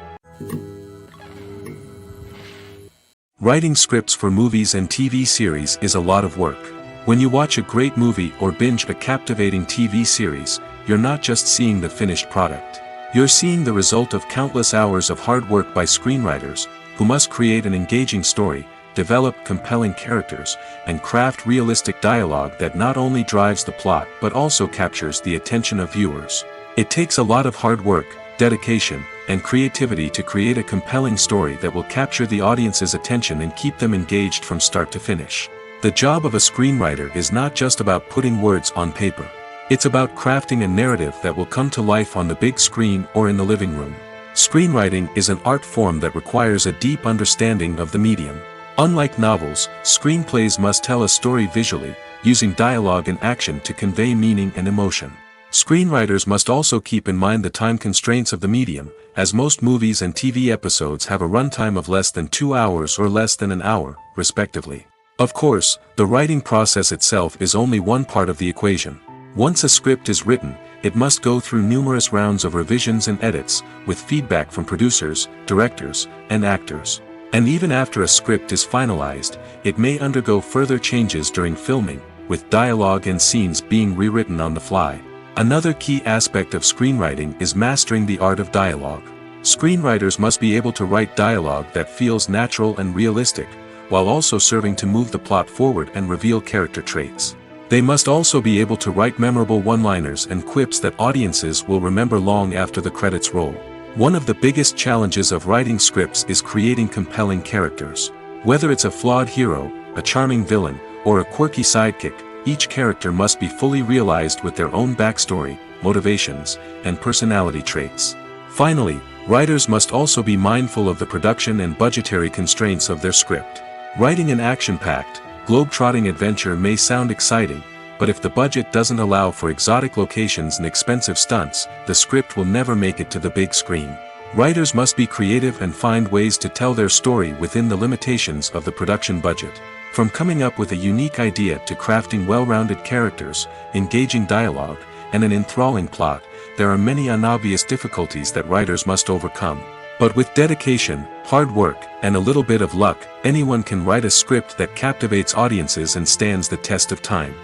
Writing scripts for movies and TV series is a lot of work. When you watch a great movie or binge a captivating TV series, you're not just seeing the finished product. You're seeing the result of countless hours of hard work by screenwriters, who must create an engaging story, develop compelling characters, and craft realistic dialogue that not only drives the plot but also captures the attention of viewers. It takes a lot of hard work, dedication, and creativity to create a compelling story that will capture the audience's attention and keep them engaged from start to finish. The job of a screenwriter is not just about putting words on paper. It's about crafting a narrative that will come to life on the big screen or in the living room. Screenwriting is an art form that requires a deep understanding of the medium. Unlike novels, screenplays must tell a story visually, using dialogue and action to convey meaning and emotion. Screenwriters must also keep in mind the time constraints of the medium, as most movies and TV episodes have a runtime of less than 2 hours or less than an hour, respectively. Of course, the writing process itself is only one part of the equation. Once a script is written, it must go through numerous rounds of revisions and edits, with feedback from producers, directors, and actors. And even after a script is finalized, it may undergo further changes during filming, with dialogue and scenes being rewritten on the fly. Another key aspect of screenwriting is mastering the art of dialogue. Screenwriters must be able to write dialogue that feels natural and realistic, while also serving to move the plot forward and reveal character traits. They must also be able to write memorable one-liners and quips that audiences will remember long after the credits roll. One of the biggest challenges of writing scripts is creating compelling characters. Whether it's a flawed hero, a charming villain, or a quirky sidekick, each character must be fully realized with their own backstory, motivations, and personality traits. Finally, writers must also be mindful of the production and budgetary constraints of their script. Writing an action-packed, globe-trotting adventure may sound exciting, but if the budget doesn't allow for exotic locations and expensive stunts, the script will never make it to the big screen. Writers must be creative and find ways to tell their story within the limitations of the production budget. From coming up with a unique idea to crafting well-rounded characters, engaging dialogue, and an enthralling plot, there are many unobvious difficulties that writers must overcome. But with dedication, hard work, and a little bit of luck, anyone can write a script that captivates audiences and stands the test of time.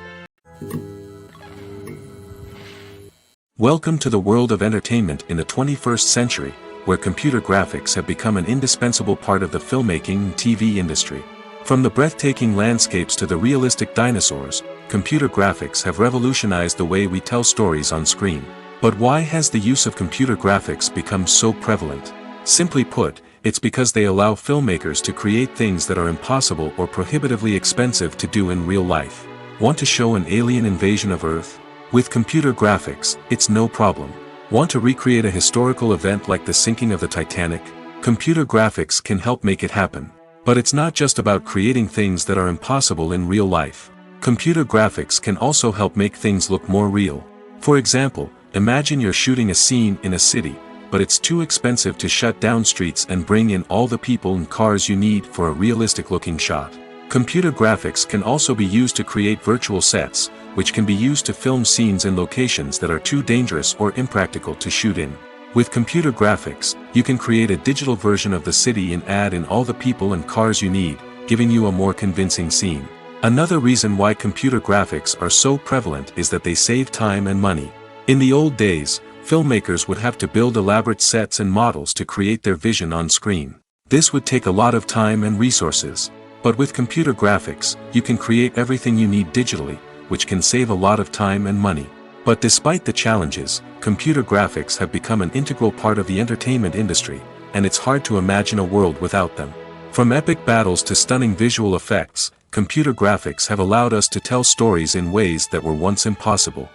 Welcome to the world of entertainment in the 21st century, where computer graphics have become an indispensable part of the filmmaking and TV industry. From the breathtaking landscapes to the realistic dinosaurs, computer graphics have revolutionized the way we tell stories on screen. But why has the use of computer graphics become so prevalent? Simply put, it's because they allow filmmakers to create things that are impossible or prohibitively expensive to do in real life. Want to show an alien invasion of Earth? With computer graphics, it's no problem. Want to recreate a historical event like the sinking of the Titanic? Computer graphics can help make it happen. But it's not just about creating things that are impossible in real life. Computer graphics can also help make things look more real. For example, imagine you're shooting a scene in a city, but it's too expensive to shut down streets and bring in all the people and cars you need for a realistic-looking shot. Computer graphics can also be used to create virtual sets, which can be used to film scenes in locations that are too dangerous or impractical to shoot in. With computer graphics, you can create a digital version of the city and add in all the people and cars you need, giving you a more convincing scene. Another reason why computer graphics are so prevalent is that they save time and money. In the old days, filmmakers would have to build elaborate sets and models to create their vision on screen. This would take a lot of time and resources. But with computer graphics, you can create everything you need digitally, which can save a lot of time and money. But despite the challenges, computer graphics have become an integral part of the entertainment industry, and it's hard to imagine a world without them. From epic battles to stunning visual effects, computer graphics have allowed us to tell stories in ways that were once impossible.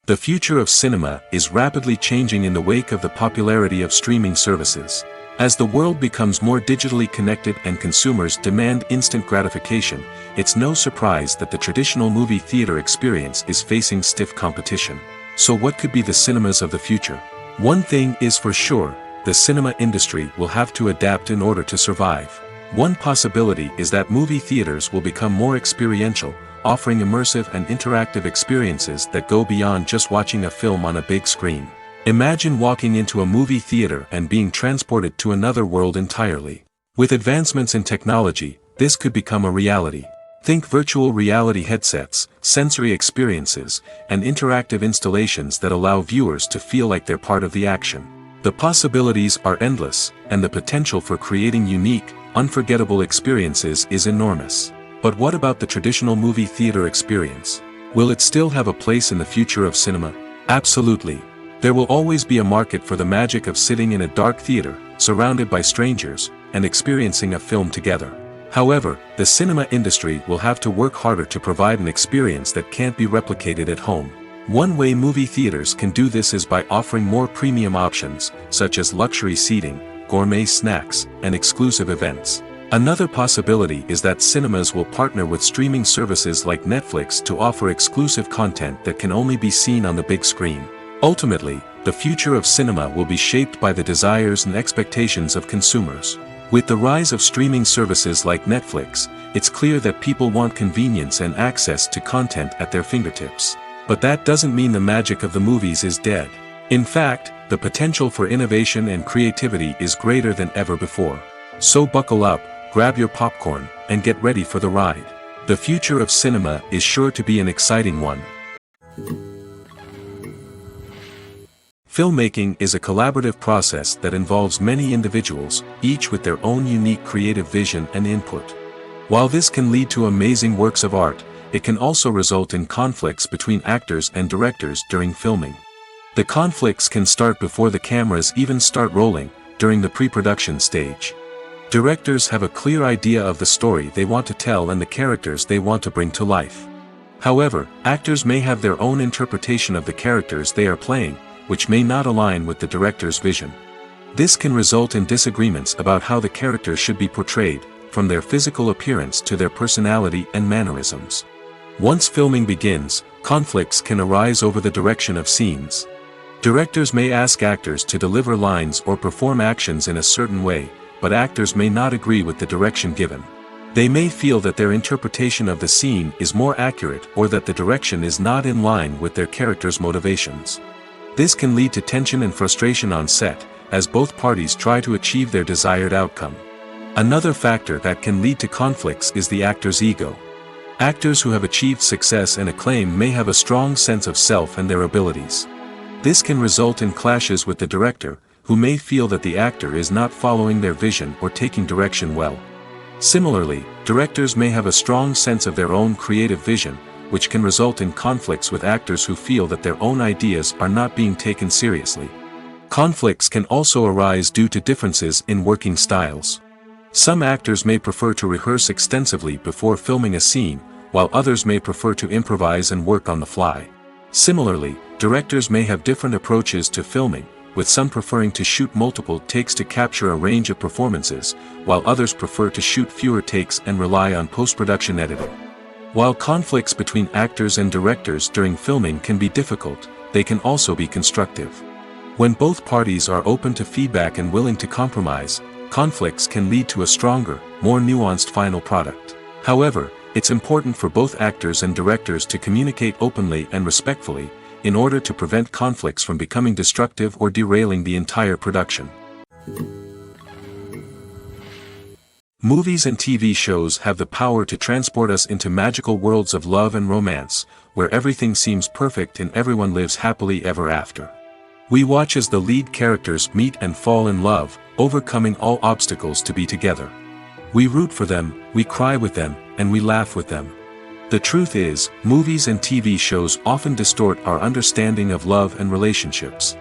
The future of cinema is rapidly changing in the wake of the popularity of streaming services. As the world becomes more digitally connected and consumers demand instant gratification, it's no surprise that the traditional movie theater experience is facing stiff competition. So what could be the cinemas of the future? One thing is for sure, the cinema industry will have to adapt in order to survive. One possibility is that movie theaters will become more experiential, offering immersive and interactive experiences that go beyond just watching a film on a big screen. Imagine walking into a movie theater and being transported to another world entirely. With advancements in technology, this could become a reality. Think virtual reality headsets, sensory experiences, and interactive installations that allow viewers to feel like they're part of the action. The possibilities are endless, and the potential for creating unique, unforgettable experiences is enormous. But what about the traditional movie theater experience? Will it still have a place in the future of cinema? Absolutely. There will always be a market for the magic of sitting in a dark theater, surrounded by strangers, and experiencing a film together. However, the cinema industry will have to work harder to provide an experience that can't be replicated at home. One way movie theaters can do this is by offering more premium options, such as luxury seating, gourmet snacks, and exclusive events. Another possibility is that cinemas will partner with streaming services like Netflix to offer exclusive content that can only be seen on the big screen. Ultimately, the future of cinema will be shaped by the desires and expectations of consumers. With the rise of streaming services like Netflix, it's clear that people want convenience and access to content at their fingertips. But that doesn't mean the magic of the movies is dead. In fact, the potential for innovation and creativity is greater than ever before. So buckle up, grab your popcorn, and get ready for the ride. The future of cinema is sure to be an exciting one. Filmmaking is a collaborative process that involves many individuals, each with their own unique creative vision and input. While this can lead to amazing works of art, it can also result in conflicts between actors and directors during filming. The conflicts can start before the cameras even start rolling, during the pre-production stage. Directors have a clear idea of the story they want to tell and the characters they want to bring to life. However, actors may have their own interpretation of the characters they are playing, which may not align with the director's vision. This can result in disagreements about how the characters should be portrayed, from their physical appearance to their personality and mannerisms. Once filming begins, conflicts can arise over the direction of scenes. Directors may ask actors to deliver lines or perform actions in a certain way, but actors may not agree with the direction given. They may feel that their interpretation of the scene is more accurate or that the direction is not in line with their character's motivations. This can lead to tension and frustration on set, as both parties try to achieve their desired outcome. Another factor that can lead to conflicts is the actor's ego. Actors who have achieved success and acclaim may have a strong sense of self and their abilities. This can result in clashes with the director, who may feel that the actor is not following their vision or taking direction well. Similarly, directors may have a strong sense of their own creative vision, which can result in conflicts with actors who feel that their own ideas are not being taken seriously. Conflicts can also arise due to differences in working styles. Some actors may prefer to rehearse extensively before filming a scene, while others may prefer to improvise and work on the fly. Similarly, directors may have different approaches to filming, with some preferring to shoot multiple takes to capture a range of performances, while others prefer to shoot fewer takes and rely on post-production editing. While conflicts between actors and directors during filming can be difficult, they can also be constructive. When both parties are open to feedback and willing to compromise, conflicts can lead to a stronger, more nuanced final product. However, it's important for both actors and directors to communicate openly and respectfully, in order to prevent conflicts from becoming destructive or derailing the entire production. Movies and TV shows have the power to transport us into magical worlds of love and romance, where everything seems perfect and everyone lives happily ever after. We watch as the lead characters meet and fall in love, overcoming all obstacles to be together. We root for them, we cry with them, and we laugh with them. The truth is, movies and TV shows often distort our understanding of love and relationships.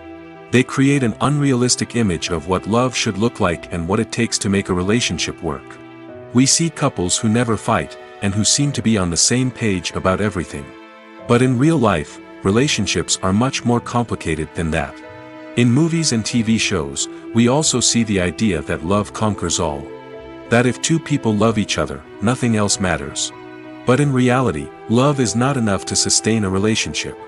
They create an unrealistic image of what love should look like and what it takes to make a relationship work. We see couples who never fight, and who seem to be on the same page about everything. But in real life, relationships are much more complicated than that. In movies and TV shows, we also see the idea that love conquers all. That if two people love each other, nothing else matters. But in reality, love is not enough to sustain a relationship.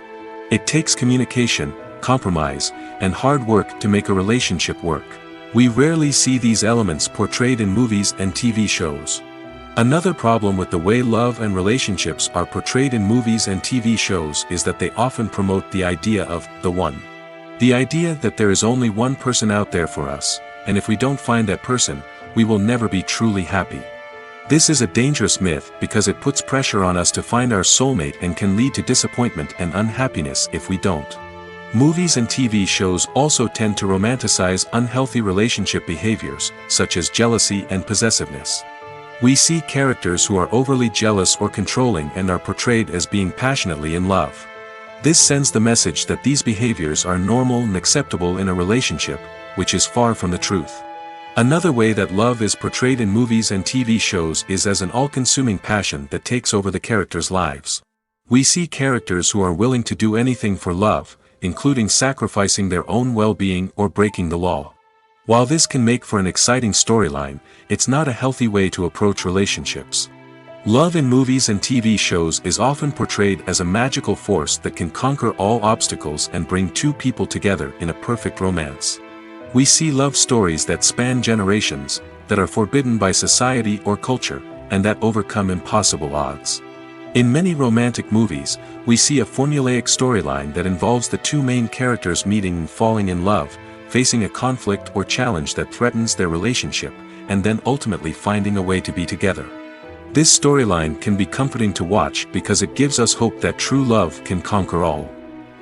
It takes communication, compromise, and hard work to make a relationship work. We rarely see these elements portrayed in movies and TV shows. Another problem with the way love and relationships are portrayed in movies and TV shows is that they often promote the idea of the one. The idea that there is only one person out there for us, and if we don't find that person, we will never be truly happy. This is a dangerous myth because it puts pressure on us to find our soulmate and can lead to disappointment and unhappiness if we don't. Movies and TV shows also tend to romanticize unhealthy relationship behaviors, such as jealousy and possessiveness. We see characters who are overly jealous or controlling and are portrayed as being passionately in love. This sends the message that these behaviors are normal and acceptable in a relationship, which is far from the truth. Another way that love is portrayed in movies and TV shows is as an all-consuming passion that takes over the characters' lives. We see characters who are willing to do anything for love, including sacrificing their own well-being or breaking the law. While this can make for an exciting storyline, it's not a healthy way to approach relationships. Love in movies and TV shows is often portrayed as a magical force that can conquer all obstacles and bring two people together in a perfect romance. We see love stories that span generations, that are forbidden by society or culture, and that overcome impossible odds. In many romantic movies, we see a formulaic storyline that involves the two main characters meeting and falling in love, facing a conflict or challenge that threatens their relationship, and then ultimately finding a way to be together. This storyline can be comforting to watch because it gives us hope that true love can conquer all.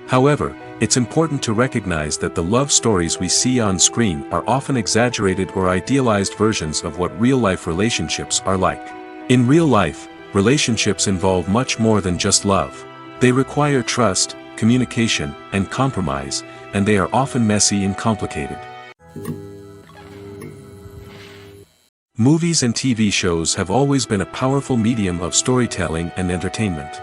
However, it's important to recognize that the love stories we see on screen are often exaggerated or idealized versions of what real-life relationships are like. In real life, relationships involve much more than just love. They require trust, communication, and compromise, and they are often messy and complicated. Movies and TV shows have always been a powerful medium of storytelling and entertainment.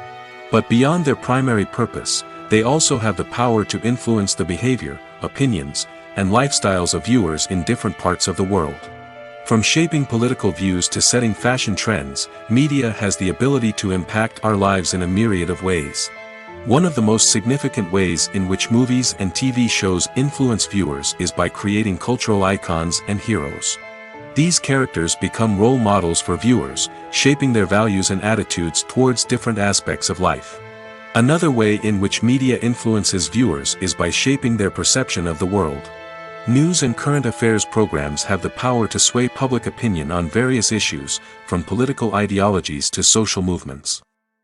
But beyond their primary purpose, they also have the power to influence the behavior, opinions, and lifestyles of viewers in different parts of the world. From shaping political views to setting fashion trends, media has the ability to impact our lives in a myriad of ways. One of the most significant ways in which movies and TV shows influence viewers is by creating cultural icons and heroes. These characters become role models for viewers, shaping their values and attitudes towards different aspects of life. Another way in which media influences viewers is by shaping their perception of the world. News and current affairs programs have the power to sway public opinion on various issues, from political ideologies to social movements.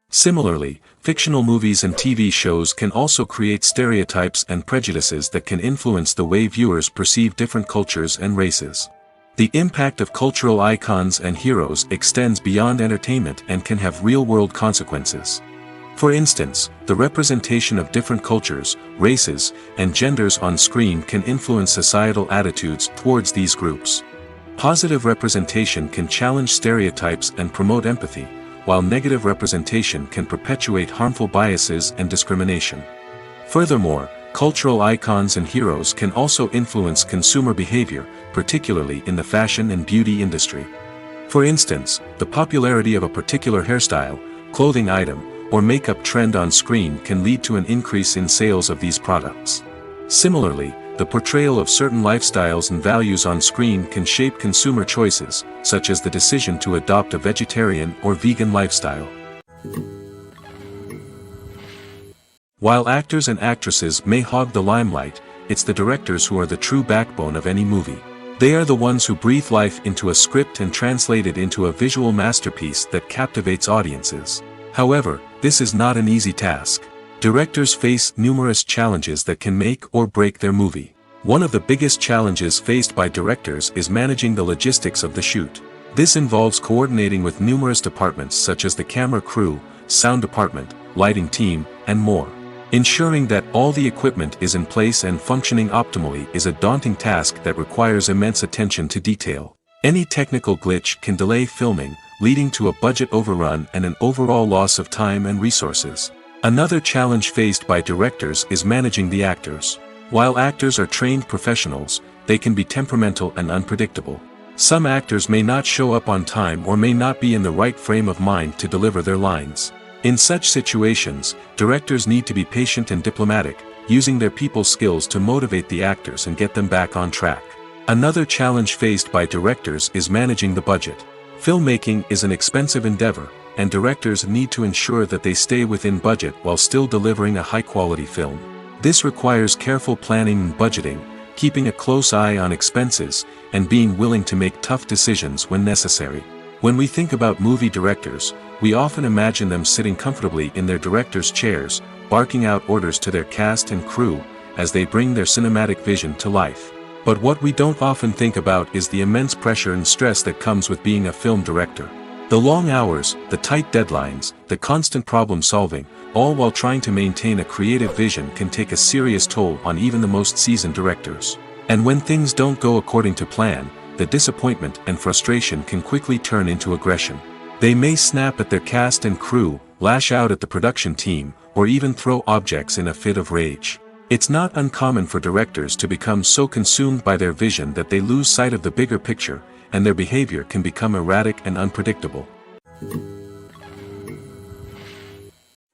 Similarly, fictional movies and TV shows can also create stereotypes and prejudices that can influence the way viewers perceive different cultures and races. The impact of cultural icons and heroes extends beyond entertainment and can have real-world consequences. For instance, the representation of different cultures, races, and genders on screen can influence societal attitudes towards these groups. Positive representation can challenge stereotypes and promote empathy, while negative representation can perpetuate harmful biases and discrimination. Furthermore, cultural icons and heroes can also influence consumer behavior, particularly in the fashion and beauty industry. For instance, the popularity of a particular hairstyle, clothing item, or makeup trend on screen can lead to an increase in sales of these products. Similarly, the portrayal of certain lifestyles and values on screen can shape consumer choices, such as the decision to adopt a vegetarian or vegan lifestyle. While actors and actresses may hog the limelight, it's the directors who are the true backbone of any movie. They are the ones who breathe life into a script and translate it into a visual masterpiece that captivates audiences. However, this is not an easy task. Directors face numerous challenges that can make or break their movie. One of the biggest challenges faced by directors is managing the logistics of the shoot. This involves coordinating with numerous departments such as the camera crew, sound department, lighting team, and more. Ensuring that all the equipment is in place and functioning optimally is a daunting task that requires immense attention to detail. Any technical glitch can delay filming, leading to a budget overrun and an overall loss of time and resources. Another challenge faced by directors is managing the actors. While actors are trained professionals, they can be temperamental and unpredictable. Some actors may not show up on time or may not be in the right frame of mind to deliver their lines. In such situations, directors need to be patient and diplomatic, using their people skills to motivate the actors and get them back on track. Another challenge faced by directors is managing the budget. Filmmaking is an expensive endeavor, and directors need to ensure that they stay within budget while still delivering a high-quality film. This requires careful planning and budgeting, keeping a close eye on expenses, and being willing to make tough decisions when necessary. When we think about movie directors, we often imagine them sitting comfortably in their director's chairs, barking out orders to their cast and crew, as they bring their cinematic vision to life. But what we don't often think about is the immense pressure and stress that comes with being a film director. The long hours, the tight deadlines, the constant problem solving, all while trying to maintain a creative vision can take a serious toll on even the most seasoned directors. And when things don't go according to plan, the disappointment and frustration can quickly turn into aggression. They may snap at their cast and crew, lash out at the production team, or even throw objects in a fit of rage. It's not uncommon for directors to become so consumed by their vision that they lose sight of the bigger picture, and their behavior can become erratic and unpredictable.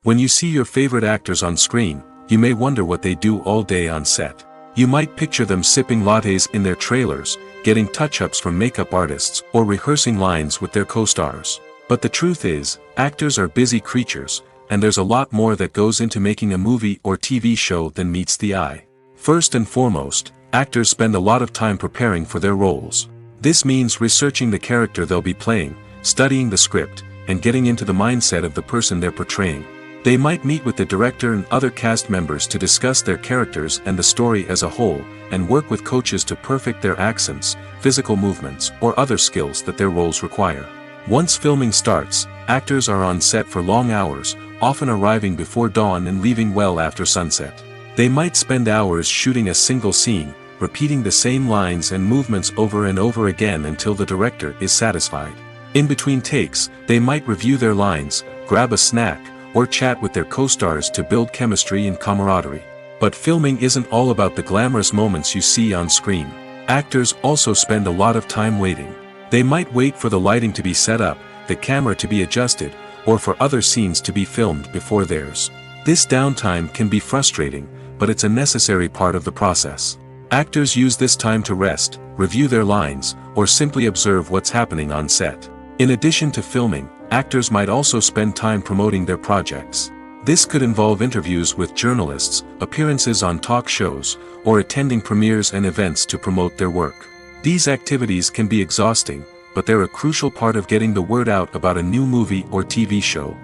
When you see your favorite actors on screen, you may wonder what they do all day on set. You might picture them sipping lattes in their trailers, getting touch-ups from makeup artists, or rehearsing lines with their co-stars. But the truth is, actors are busy creatures, and there's a lot more that goes into making a movie or TV show than meets the eye. First and foremost, actors spend a lot of time preparing for their roles. This means researching the character they'll be playing, studying the script, and getting into the mindset of the person they're portraying. They might meet with the director and other cast members to discuss their characters and the story as a whole, and work with coaches to perfect their accents, physical movements, or other skills that their roles require. Once filming starts, actors are on set for long hours, often arriving before dawn and leaving well after sunset. They might spend hours shooting a single scene, repeating the same lines and movements over and over again until the director is satisfied. In between takes, they might review their lines, grab a snack, or chat with their co-stars to build chemistry and camaraderie. But filming isn't all about the glamorous moments you see on screen. Actors also spend a lot of time waiting. They might wait for the lighting to be set up, the camera to be adjusted, or for other scenes to be filmed before theirs. This downtime can be frustrating, but it's a necessary part of the process. Actors use this time to rest, review their lines, or simply observe what's happening on set. In addition to filming, actors might also spend time promoting their projects. This could involve interviews with journalists, appearances on talk shows, or attending premieres and events to promote their work. These activities can be exhausting, but they're a crucial part of getting the word out about a new movie or TV show.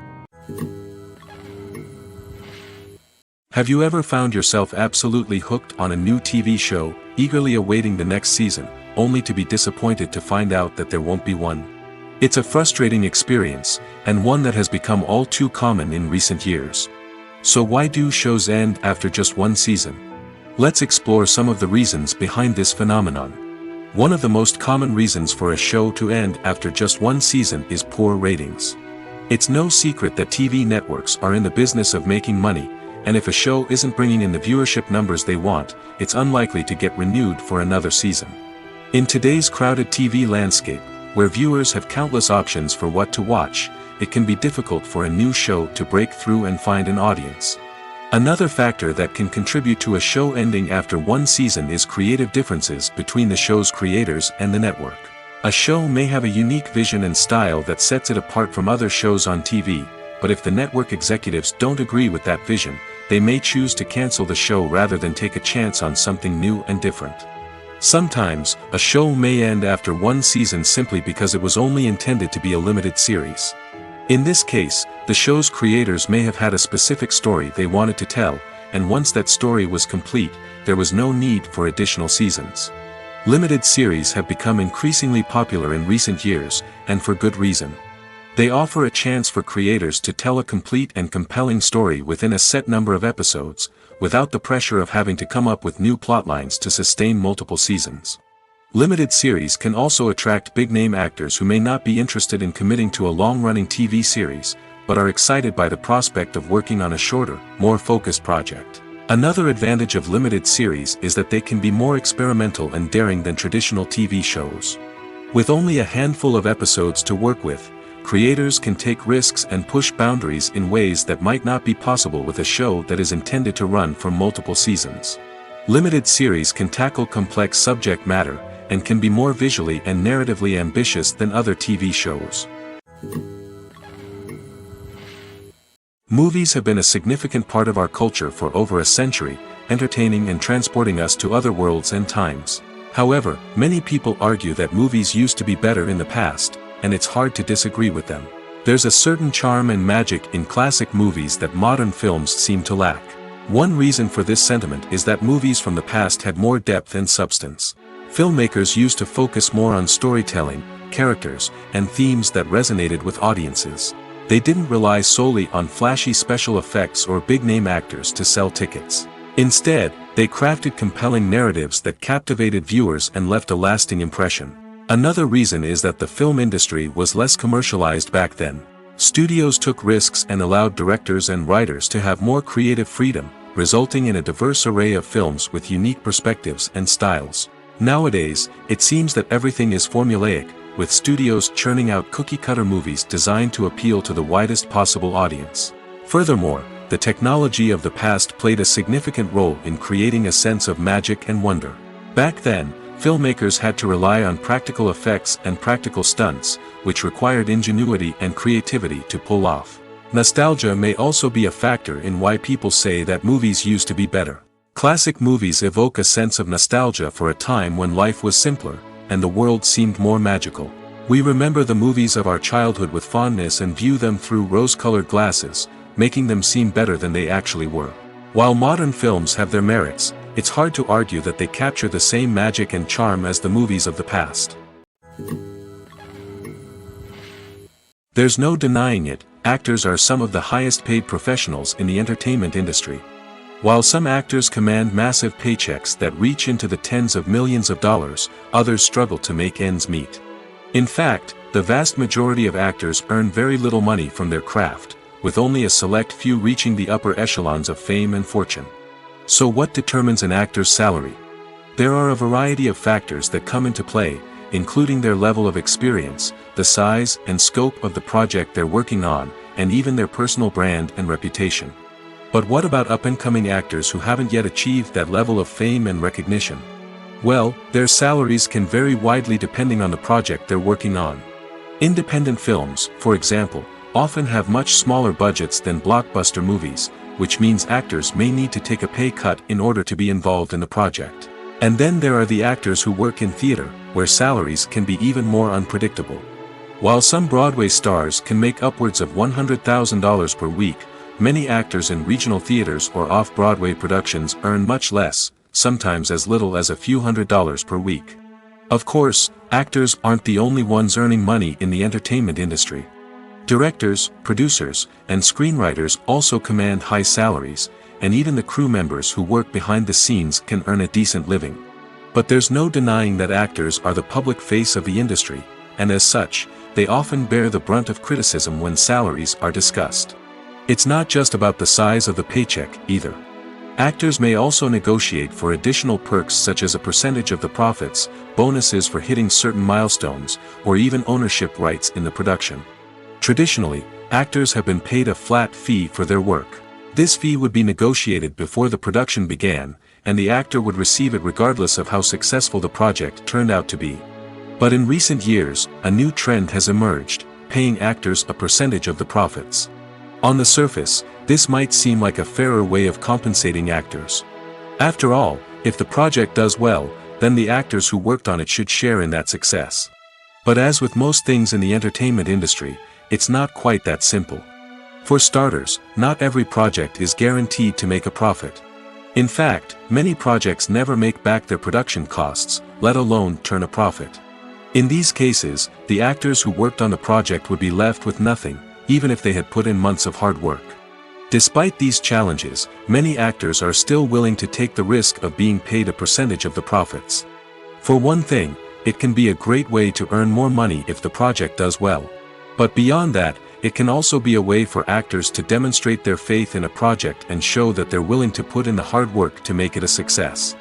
Have you ever found yourself absolutely hooked on a new TV show, eagerly awaiting the next season, only to be disappointed to find out that there won't be one? It's a frustrating experience, and one that has become all too common in recent years. So why do shows end after just one season? Let's explore some of the reasons behind this phenomenon. One of the most common reasons for a show to end after just one season is poor ratings. It's no secret that TV networks are in the business of making money, and if a show isn't bringing in the viewership numbers they want, it's unlikely to get renewed for another season. In today's crowded TV landscape, where viewers have countless options for what to watch, it can be difficult for a new show to break through and find an audience. Another factor that can contribute to a show ending after one season is creative differences between the show's creators and the network. A show may have a unique vision and style that sets it apart from other shows on TV, but if the network executives don't agree with that vision, they may choose to cancel the show rather than take a chance on something new and different. Sometimes, a show may end after one season simply because it was only intended to be a limited series. In this case, the show's creators may have had a specific story they wanted to tell, and once that story was complete, there was no need for additional seasons. Limited series have become increasingly popular in recent years, and for good reason. They offer a chance for creators to tell a complete and compelling story within a set number of episodes, without the pressure of having to come up with new plotlines to sustain multiple seasons. Limited series can also attract big-name actors who may not be interested in committing to a long-running TV series, but are excited by the prospect of working on a shorter, more focused project. Another advantage of limited series is that they can be more experimental and daring than traditional TV shows. With only a handful of episodes to work with, creators can take risks and push boundaries in ways that might not be possible with a show that is intended to run for multiple seasons. Limited series can tackle complex subject matter, and can be more visually and narratively ambitious than other TV shows. Movies have been a significant part of our culture for over a century, entertaining and transporting us to other worlds and times. However, many people argue that movies used to be better in the past, and it's hard to disagree with them. There's a certain charm and magic in classic movies that modern films seem to lack. One reason for this sentiment is that movies from the past had more depth and substance. Filmmakers used to focus more on storytelling, characters, and themes that resonated with audiences. They didn't rely solely on flashy special effects or big-name actors to sell tickets. Instead, they crafted compelling narratives that captivated viewers and left a lasting impression. Another reason is that the film industry was less commercialized back then. Studios took risks and allowed directors and writers to have more creative freedom, resulting in a diverse array of films with unique perspectives and styles. Nowadays, it seems that everything is formulaic, with studios churning out cookie-cutter movies designed to appeal to the widest possible audience. Furthermore, the technology of the past played a significant role in creating a sense of magic and wonder. Back then, filmmakers had to rely on practical effects and practical stunts, which required ingenuity and creativity to pull off. Nostalgia may also be a factor in why people say that movies used to be better. Classic movies evoke a sense of nostalgia for a time when life was simpler, and the world seemed more magical. We remember the movies of our childhood with fondness and view them through rose-colored glasses, making them seem better than they actually were. While modern films have their merits, it's hard to argue that they capture the same magic and charm as the movies of the past. There's no denying it, actors are some of the highest-paid professionals in the entertainment industry. While some actors command massive paychecks that reach into the tens of millions of dollars, others struggle to make ends meet. In fact, the vast majority of actors earn very little money from their craft, with only a select few reaching the upper echelons of fame and fortune. So what determines an actor's salary? There are a variety of factors that come into play, including their level of experience, the size and scope of the project they're working on, and even their personal brand and reputation. But what about up-and-coming actors who haven't yet achieved that level of fame and recognition? Well, their salaries can vary widely depending on the project they're working on. Independent films, for example, often have much smaller budgets than blockbuster movies, which means actors may need to take a pay cut in order to be involved in the project. And then there are the actors who work in theater, where salaries can be even more unpredictable. While some Broadway stars can make upwards of $100,000 per week, many actors in regional theaters or off-Broadway productions earn much less, sometimes as little as a few $100s per week. Of course, actors aren't the only ones earning money in the entertainment industry. Directors, producers, and screenwriters also command high salaries, and even the crew members who work behind the scenes can earn a decent living. But there's no denying that actors are the public face of the industry, and as such, they often bear the brunt of criticism when salaries are discussed. It's not just about the size of the paycheck, either. Actors may also negotiate for additional perks such as a percentage of the profits, bonuses for hitting certain milestones, or even ownership rights in the production. Traditionally, actors have been paid a flat fee for their work. This fee would be negotiated before the production began, and the actor would receive it regardless of how successful the project turned out to be. But in recent years, a new trend has emerged, paying actors a percentage of the profits. On the surface, this might seem like a fairer way of compensating actors. After all, if the project does well, then the actors who worked on it should share in that success. But as with most things in the entertainment industry, it's not quite that simple. For starters, not every project is guaranteed to make a profit. In fact, many projects never make back their production costs, let alone turn a profit. In these cases, the actors who worked on the project would be left with nothing, even if they had put in months of hard work. Despite these challenges, many actors are still willing to take the risk of being paid a percentage of the profits. For one thing, it can be a great way to earn more money if the project does well. But beyond that, it can also be a way for actors to demonstrate their faith in a project and show that they're willing to put in the hard work to make it a success.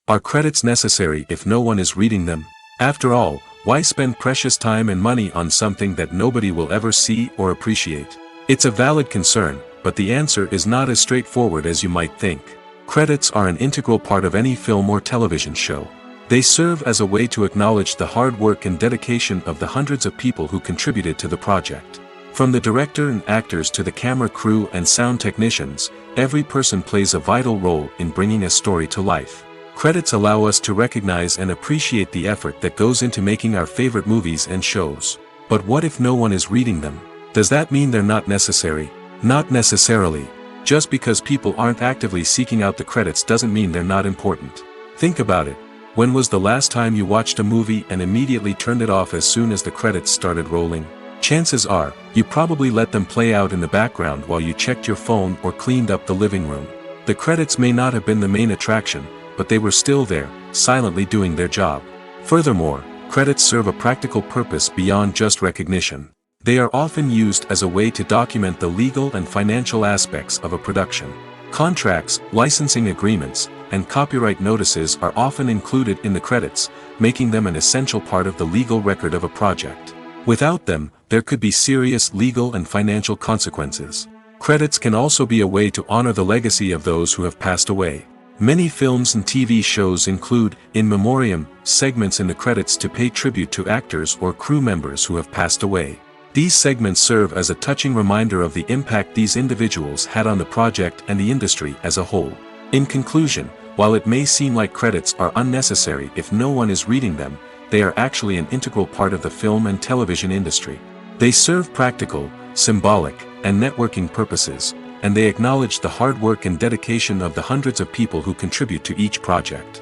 Are credits necessary if no one is reading them? After all, why spend precious time and money on something that nobody will ever see or appreciate? It's a valid concern, but the answer is not as straightforward as you might think. Credits are an integral part of any film or television show. They serve as a way to acknowledge the hard work and dedication of the hundreds of people who contributed to the project. From the director and actors to the camera crew and sound technicians, every person plays a vital role in bringing a story to life. Credits allow us to recognize and appreciate the effort that goes into making our favorite movies and shows. But what if no one is reading them? Does that mean they're not necessary? Not necessarily. Just because people aren't actively seeking out the credits doesn't mean they're not important. Think about it. When was the last time you watched a movie and immediately turned it off as soon as the credits started rolling? Chances are, you probably let them play out in the background while you checked your phone or cleaned up the living room. The credits may not have been the main attraction, but they were still there, silently doing their job. Furthermore, credits serve a practical purpose beyond just recognition. They are often used as a way to document the legal and financial aspects of a production. Contracts, licensing agreements, and copyright notices are often included in the credits, making them an essential part of the legal record of a project. Without them, there could be serious legal and financial consequences. Credits can also be a way to honor the legacy of those who have passed away. Many films and TV shows include, in memoriam, segments in the credits to pay tribute to actors or crew members who have passed away. These segments serve as a touching reminder of the impact these individuals had on the project and the industry as a whole. In conclusion, while it may seem like credits are unnecessary if no one is reading them, they are actually an integral part of the film and television industry. They serve practical, symbolic, and networking purposes, and they acknowledge the hard work and dedication of the hundreds of people who contribute to each project.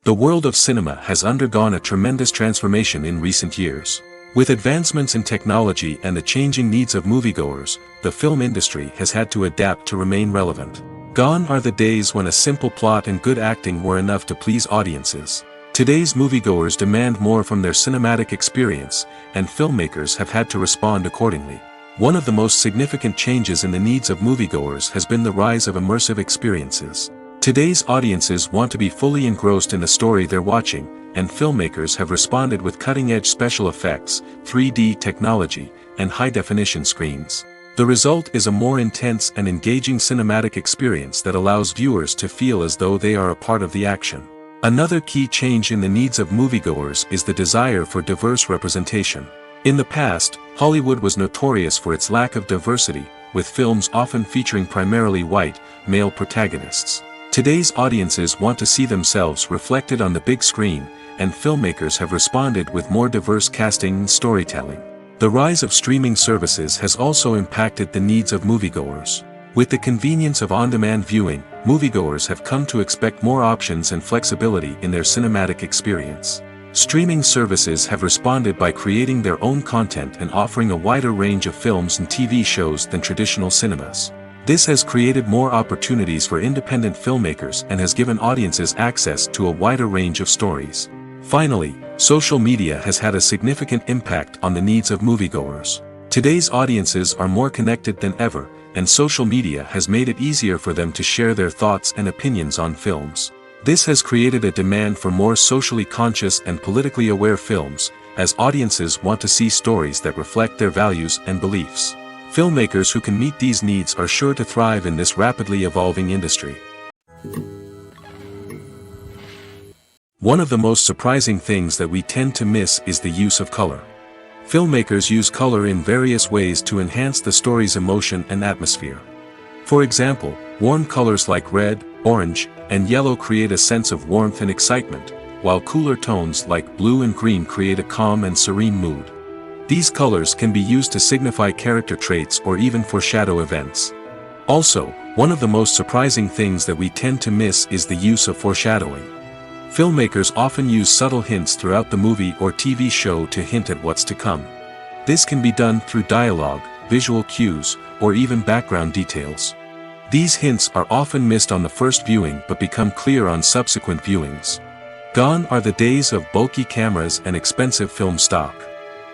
The world of cinema has undergone a tremendous transformation in recent years. With advancements in technology and the changing needs of moviegoers, the film industry has had to adapt to remain relevant. Gone are the days when a simple plot and good acting were enough to please audiences. Today's moviegoers demand more from their cinematic experience, and filmmakers have had to respond accordingly. One of the most significant changes in the needs of moviegoers has been the rise of immersive experiences. Today's audiences want to be fully engrossed in the story they're watching, and filmmakers have responded with cutting-edge special effects, 3D technology, and high-definition screens. The result is a more intense and engaging cinematic experience that allows viewers to feel as though they are a part of the action. Another key change in the needs of moviegoers is the desire for diverse representation. In the past, Hollywood was notorious for its lack of diversity, with films often featuring primarily white, male protagonists. Today's audiences want to see themselves reflected on the big screen, and filmmakers have responded with more diverse casting and storytelling. The rise of streaming services has also impacted the needs of moviegoers. With the convenience of on-demand viewing, moviegoers have come to expect more options and flexibility in their cinematic experience. Streaming services have responded by creating their own content and offering a wider range of films and TV shows than traditional cinemas. This has created more opportunities for independent filmmakers and has given audiences access to a wider range of stories. Finally, social media has had a significant impact on the needs of moviegoers. Today's audiences are more connected than ever, and social media has made it easier for them to share their thoughts and opinions on films. This has created a demand for more socially conscious and politically aware films, as audiences want to see stories that reflect their values and beliefs. Filmmakers who can meet these needs are sure to thrive in this rapidly evolving industry. One of the most surprising things that we tend to miss is the use of color. Filmmakers use color in various ways to enhance the story's emotion and atmosphere. For example, warm colors like red, orange, and yellow create a sense of warmth and excitement, while cooler tones like blue and green create a calm and serene mood. These colors can be used to signify character traits or even foreshadow events. Also, one of the most surprising things that we tend to miss is the use of foreshadowing. Filmmakers often use subtle hints throughout the movie or TV show to hint at what's to come. This can be done through dialogue, visual cues, or even background details. These hints are often missed on the first viewing but become clear on subsequent viewings. Gone are the days of bulky cameras and expensive film stock.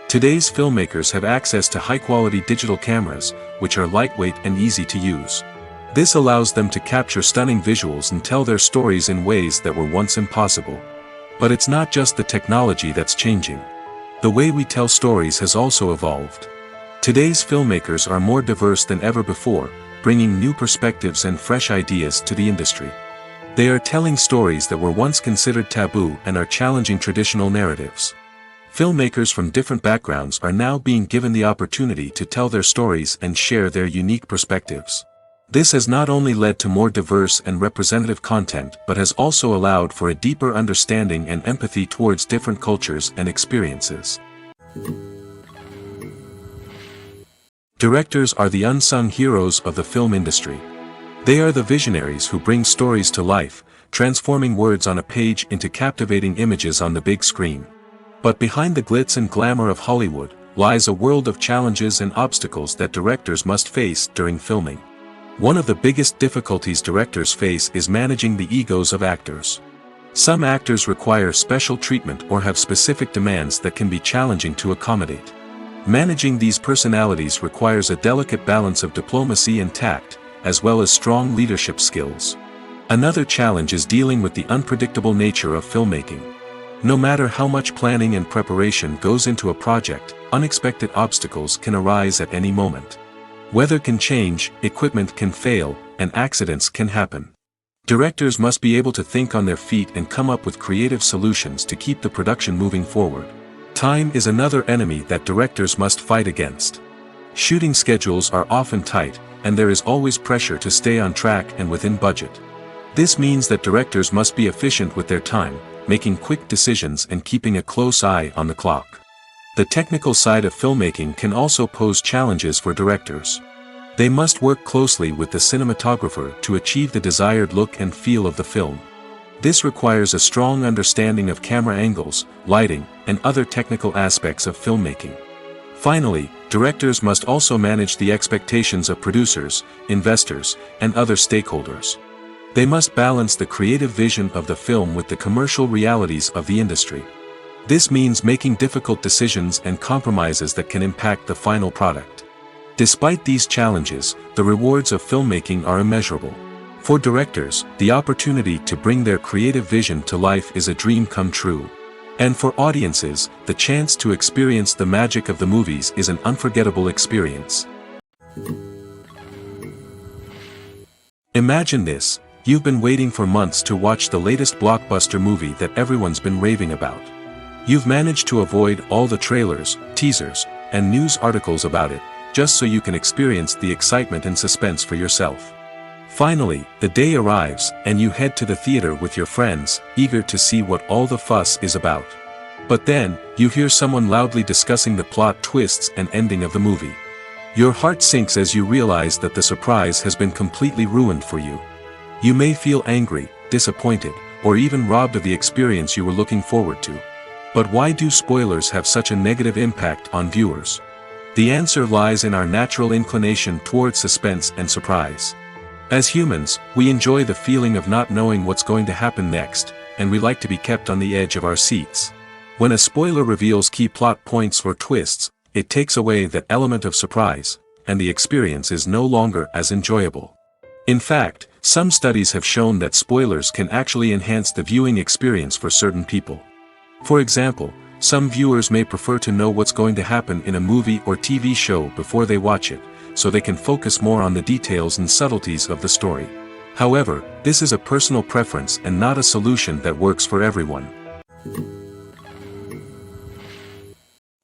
Today's filmmakers have access to high-quality digital cameras, which are lightweight and easy to use. This allows them to capture stunning visuals and tell their stories in ways that were once impossible. But it's not just the technology that's changing. The way we tell stories has also evolved. Today's filmmakers are more diverse than ever before, bringing new perspectives and fresh ideas to the industry. They are telling stories that were once considered taboo and are challenging traditional narratives. Filmmakers from different backgrounds are now being given the opportunity to tell their stories and share their unique perspectives. This has not only led to more diverse and representative content but has also allowed for a deeper understanding and empathy towards different cultures and experiences. Directors are the unsung heroes of the film industry. They are the visionaries who bring stories to life, transforming words on a page into captivating images on the big screen. But behind the glitz and glamour of Hollywood lies a world of challenges and obstacles that directors must face during filming. One of the biggest difficulties directors face is managing the egos of actors. Some actors require special treatment or have specific demands that can be challenging to accommodate. Managing these personalities requires a delicate balance of diplomacy and tact, as well as strong leadership skills. Another challenge is dealing with the unpredictable nature of filmmaking. No matter how much planning and preparation goes into a project, unexpected obstacles can arise at any moment. Weather can change, equipment can fail, and accidents can happen. Directors must be able to think on their feet and come up with creative solutions to keep the production moving forward. Time is another enemy that directors must fight against. Shooting schedules are often tight, and there is always pressure to stay on track and within budget. This means that directors must be efficient with their time, making quick decisions and keeping a close eye on the clock. The technical side of filmmaking can also pose challenges for directors. They must work closely with the cinematographer to achieve the desired look and feel of the film. This requires a strong understanding of camera angles, lighting, and other technical aspects of filmmaking. Finally, directors must also manage the expectations of producers, investors, and other stakeholders. They must balance the creative vision of the film with the commercial realities of the industry. This means making difficult decisions and compromises that can impact the final product. Despite these challenges, the rewards of filmmaking are immeasurable. For directors, the opportunity to bring their creative vision to life is a dream come true. And for audiences, the chance to experience the magic of the movies is an unforgettable experience. Imagine this: you've been waiting for months to watch the latest blockbuster movie that everyone's been raving about. You've managed to avoid all the trailers, teasers, and news articles about it, just so you can experience the excitement and suspense for yourself. Finally, the day arrives, and you head to the theater with your friends, eager to see what all the fuss is about. But then, you hear someone loudly discussing the plot twists and ending of the movie. Your heart sinks as you realize that the surprise has been completely ruined for you. You may feel angry, disappointed, or even robbed of the experience you were looking forward to. But why do spoilers have such a negative impact on viewers? The answer lies in our natural inclination towards suspense and surprise. As humans, we enjoy the feeling of not knowing what's going to happen next, and we like to be kept on the edge of our seats. When a spoiler reveals key plot points or twists, it takes away that element of surprise, and the experience is no longer as enjoyable. In fact, some studies have shown that spoilers can actually enhance the viewing experience for certain people. For example, some viewers may prefer to know what's going to happen in a movie or TV show before they watch it, so they can focus more on the details and subtleties of the story. However, this is a personal preference and not a solution that works for everyone.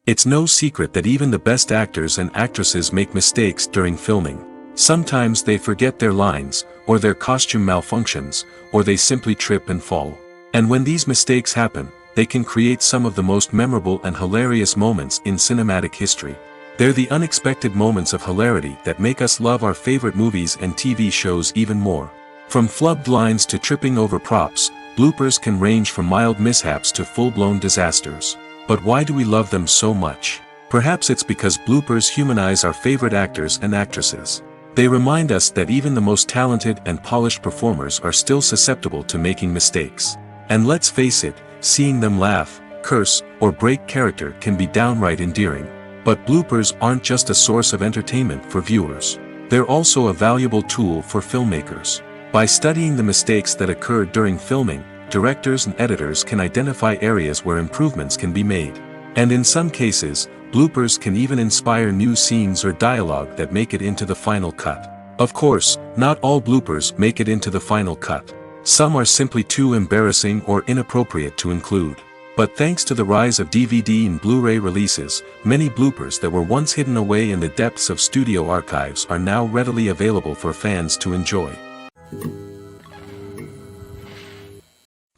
It's no secret that even the best actors and actresses make mistakes during filming. Sometimes they forget their lines, or their costume malfunctions, or they simply trip and fall. And when these mistakes happen, they can create some of the most memorable and hilarious moments in cinematic history. They're the unexpected moments of hilarity that make us love our favorite movies and TV shows even more. From flubbed lines to tripping over props, bloopers can range from mild mishaps to full-blown disasters. But why do we love them so much? Perhaps it's because bloopers humanize our favorite actors and actresses. They remind us that even the most talented and polished performers are still susceptible to making mistakes. And let's face it, seeing them laugh, curse, or break character can be downright endearing. But bloopers aren't just a source of entertainment for viewers. They're also a valuable tool for filmmakers. By studying the mistakes that occurred during filming, directors and editors can identify areas where improvements can be made. And in some cases, bloopers can even inspire new scenes or dialogue that make it into the final cut. Of course, not all bloopers make it into the final cut. Some are simply too embarrassing or inappropriate to include. But thanks to the rise of DVD and Blu-ray releases, many bloopers that were once hidden away in the depths of studio archives are now readily available for fans to enjoy.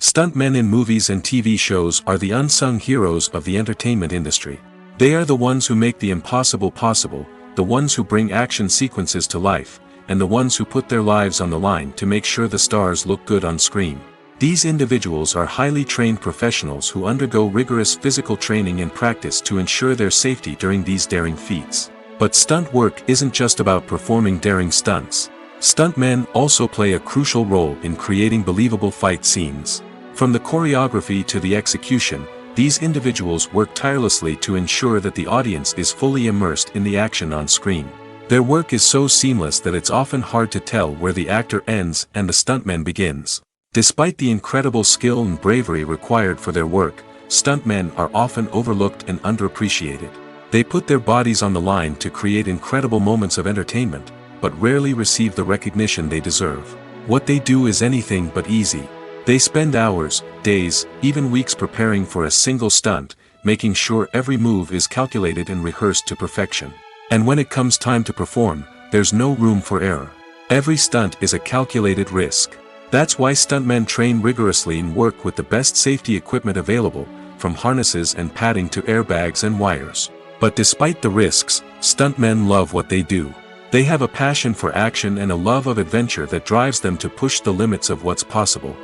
Stuntmen in movies and TV shows are the unsung heroes of the entertainment industry. They are the ones who make the impossible possible, the ones who bring action sequences to life, and the ones who put their lives on the line to make sure the stars look good on screen. These individuals are highly trained professionals who undergo rigorous physical training and practice to ensure their safety during these daring feats. But stunt work isn't just about performing daring stunts. Stuntmen also play a crucial role in creating believable fight scenes. From the choreography to the execution, these individuals work tirelessly to ensure that the audience is fully immersed in the action on screen. Their work is so seamless that it's often hard to tell where the actor ends and the stuntman begins. Despite the incredible skill and bravery required for their work, stuntmen are often overlooked and underappreciated. They put their bodies on the line to create incredible moments of entertainment, but rarely receive the recognition they deserve. What they do is anything but easy. They spend hours, days, even weeks preparing for a single stunt, making sure every move is calculated and rehearsed to perfection. And when it comes time to perform, there's no room for error. Every stunt is a calculated risk. That's why stuntmen train rigorously and work with the best safety equipment available, from harnesses and padding to airbags and wires. But despite the risks, stuntmen love what they do. They have a passion for action and a love of adventure that drives them to push the limits of what's possible.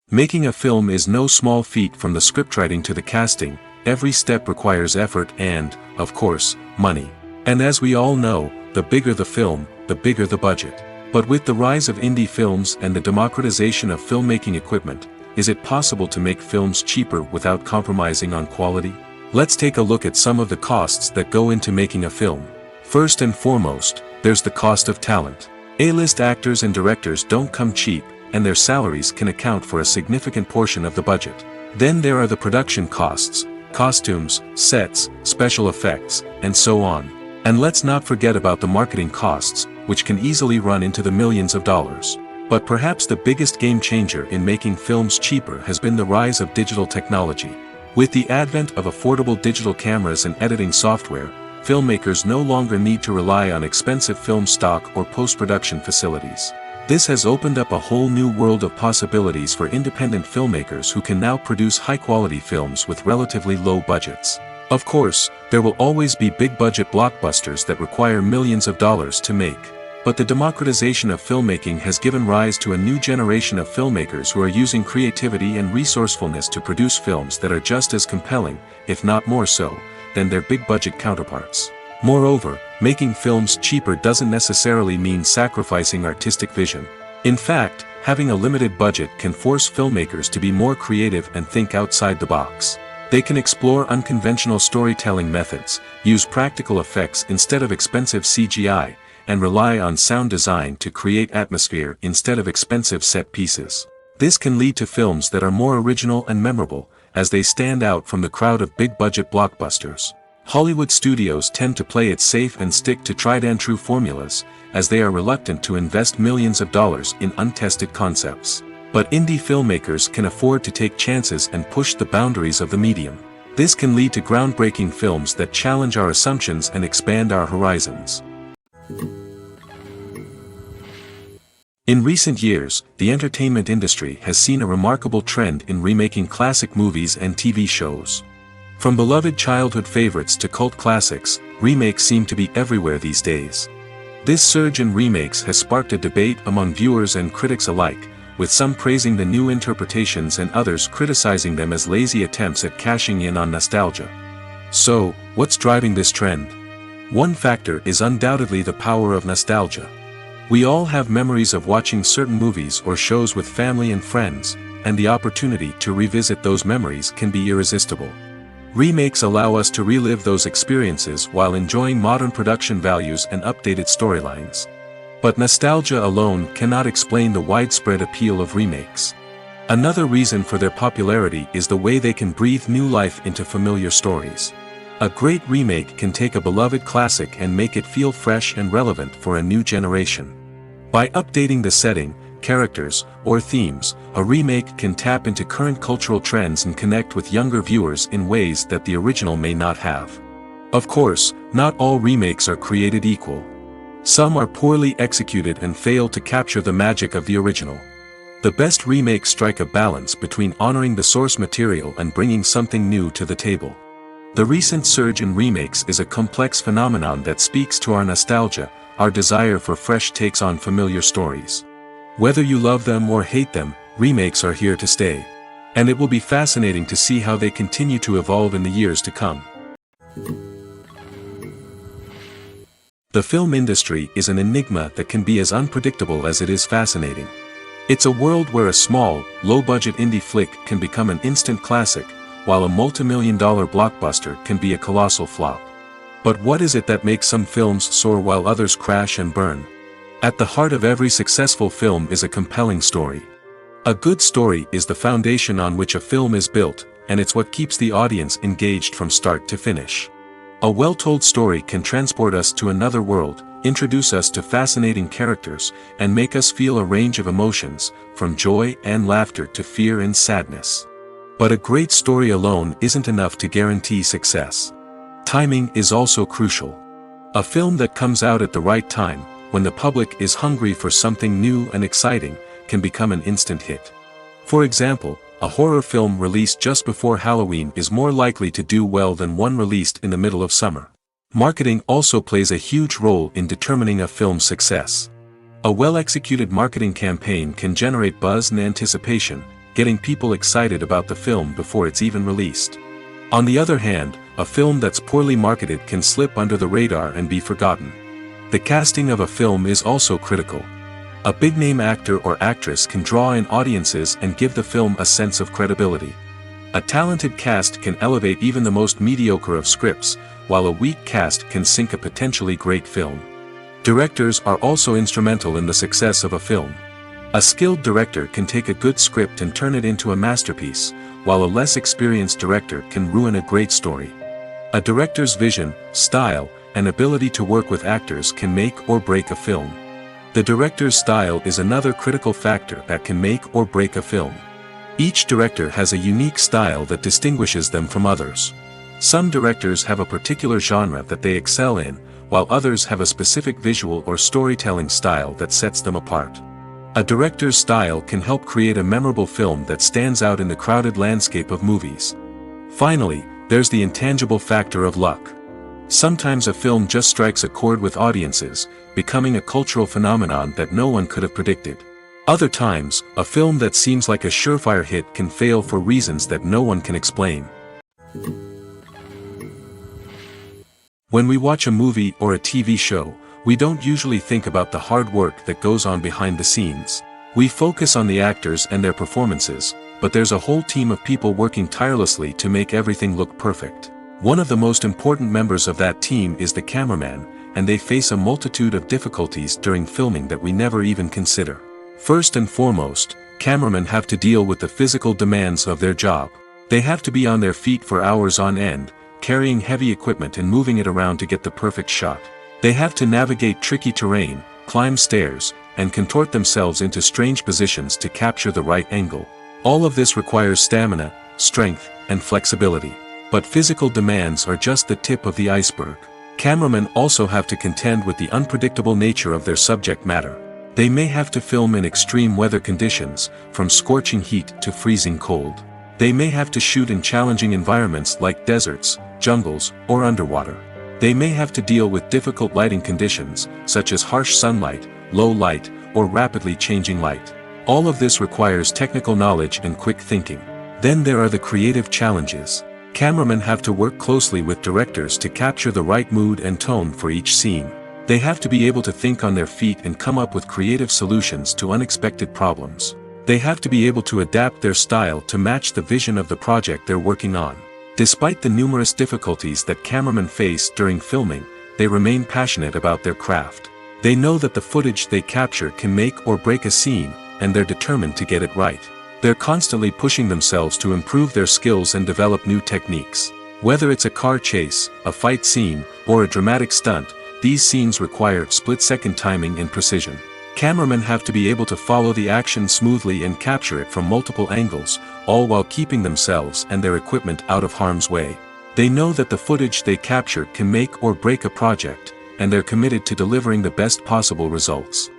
Making a film is no small feat. From the scriptwriting to the casting, every step requires effort and, of course, money. And as we all know, the bigger the film, the bigger the budget. But with the rise of indie films and the democratization of filmmaking equipment, is it possible to make films cheaper without compromising on quality? Let's take a look at some of the costs that go into making a film. First and foremost, there's the cost of talent. A-list actors and directors don't come cheap, and their salaries can account for a significant portion of the budget. Then there are the production costs, costumes, sets, special effects, and so on. And let's not forget about the marketing costs, which can easily run into the millions of dollars. But perhaps the biggest game changer in making films cheaper has been the rise of digital technology. With the advent of affordable digital cameras and editing software, filmmakers no longer need to rely on expensive film stock or post-production facilities. This has opened up a whole new world of possibilities for independent filmmakers who can now produce high-quality films with relatively low budgets. Of course, there will always be big-budget blockbusters that require millions of dollars to make. But the democratization of filmmaking has given rise to a new generation of filmmakers who are using creativity and resourcefulness to produce films that are just as compelling, if not more so, than their big-budget counterparts. Moreover, making films cheaper doesn't necessarily mean sacrificing artistic vision. In fact, having a limited budget can force filmmakers to be more creative and think outside the box. They can explore unconventional storytelling methods, use practical effects instead of expensive CGI, and rely on sound design to create atmosphere instead of expensive set pieces. This can lead to films that are more original and memorable, as they stand out from the crowd of big-budget blockbusters. Hollywood studios tend to play it safe and stick to tried-and-true formulas, as they are reluctant to invest millions of dollars in untested concepts. But indie filmmakers can afford to take chances and push the boundaries of the medium. This can lead to groundbreaking films that challenge our assumptions and expand our horizons. In recent years, the entertainment industry has seen a remarkable trend in remaking classic movies and TV shows. From beloved childhood favorites to cult classics, remakes seem to be everywhere these days. This surge in remakes has sparked a debate among viewers and critics alike, with some praising the new interpretations and others criticizing them as lazy attempts at cashing in on nostalgia. So, what's driving this trend? One factor is undoubtedly the power of nostalgia. We all have memories of watching certain movies or shows with family and friends, and the opportunity to revisit those memories can be irresistible. Remakes allow us to relive those experiences while enjoying modern production values and updated storylines. But nostalgia alone cannot explain the widespread appeal of remakes. Another reason for their popularity is the way they can breathe new life into familiar stories. A great remake can take a beloved classic and make it feel fresh and relevant for a new generation. By updating the setting, characters, or themes, a remake can tap into current cultural trends and connect with younger viewers in ways that the original may not have. Of course, not all remakes are created equal. Some are poorly executed and fail to capture the magic of the original. The best remakes strike a balance between honoring the source material and bringing something new to the table. The recent surge in remakes is a complex phenomenon that speaks to our nostalgia, our desire for fresh takes on familiar stories. Whether you love them or hate them, remakes are here to stay. And it will be fascinating to see how they continue to evolve in the years to come. The film industry is an enigma that can be as unpredictable as it is fascinating. It's a world where a small, low-budget indie flick can become an instant classic, while a multi-million-dollar blockbuster can be a colossal flop. But what is it that makes some films soar while others crash and burn? At the heart of every successful film is a compelling story. A good story is the foundation on which a film is built, and it's what keeps the audience engaged from start to finish. A well-told story can transport us to another world, introduce us to fascinating characters, and make us feel a range of emotions, from joy and laughter to fear and sadness. But a great story alone isn't enough to guarantee success. Timing is also crucial. A film that comes out at the right time, when the public is hungry for something new and exciting, can become an instant hit. For example, a horror film released just before Halloween is more likely to do well than one released in the middle of summer. Marketing also plays a huge role in determining a film's success. A well-executed marketing campaign can generate buzz and anticipation, getting people excited about the film before it's even released. On the other hand, a film that's poorly marketed can slip under the radar and be forgotten. The casting of a film is also critical. A big-name actor or actress can draw in audiences and give the film a sense of credibility. A talented cast can elevate even the most mediocre of scripts, while a weak cast can sink a potentially great film. Directors are also instrumental in the success of a film. A skilled director can take a good script and turn it into a masterpiece, while a less experienced director can ruin a great story. A director's vision, style, and ability to work with actors can make or break a film. The director's style is another critical factor that can make or break a film. Each director has a unique style that distinguishes them from others. Some directors have a particular genre that they excel in, while others have a specific visual or storytelling style that sets them apart. A director's style can help create a memorable film that stands out in the crowded landscape of movies. Finally, there's the intangible factor of luck. Sometimes a film just strikes a chord with audiences, becoming a cultural phenomenon that no one could have predicted. Other times, a film that seems like a surefire hit can fail for reasons that no one can explain. When we watch a movie or a TV show, we don't usually think about the hard work that goes on behind the scenes. We focus on the actors and their performances, but there's a whole team of people working tirelessly to make everything look perfect. One of the most important members of that team is the cameraman, and they face a multitude of difficulties during filming that we never even consider. First and foremost, cameramen have to deal with the physical demands of their job. They have to be on their feet for hours on end, carrying heavy equipment and moving it around to get the perfect shot. They have to navigate tricky terrain, climb stairs, and contort themselves into strange positions to capture the right angle. All of this requires stamina, strength, and flexibility. But physical demands are just the tip of the iceberg. Cameramen also have to contend with the unpredictable nature of their subject matter. They may have to film in extreme weather conditions, from scorching heat to freezing cold. They may have to shoot in challenging environments like deserts, jungles, or underwater. They may have to deal with difficult lighting conditions, such as harsh sunlight, low light, or rapidly changing light. All of this requires technical knowledge and quick thinking. Then there are the creative challenges. Cameramen have to work closely with directors to capture the right mood and tone for each scene. They have to be able to think on their feet and come up with creative solutions to unexpected problems. They have to be able to adapt their style to match the vision of the project they're working on. Despite the numerous difficulties that cameramen face during filming, they remain passionate about their craft. They know that the footage they capture can make or break a scene, and they're determined to get it right. They're constantly pushing themselves to improve their skills and develop new techniques. Whether it's a car chase, a fight scene, or a dramatic stunt, these scenes require split-second timing and precision. Cameramen have to be able to follow the action smoothly and capture it from multiple angles, all while keeping themselves and their equipment out of harm's way. They know that the footage they capture can make or break a project, and they're committed to delivering the best possible results.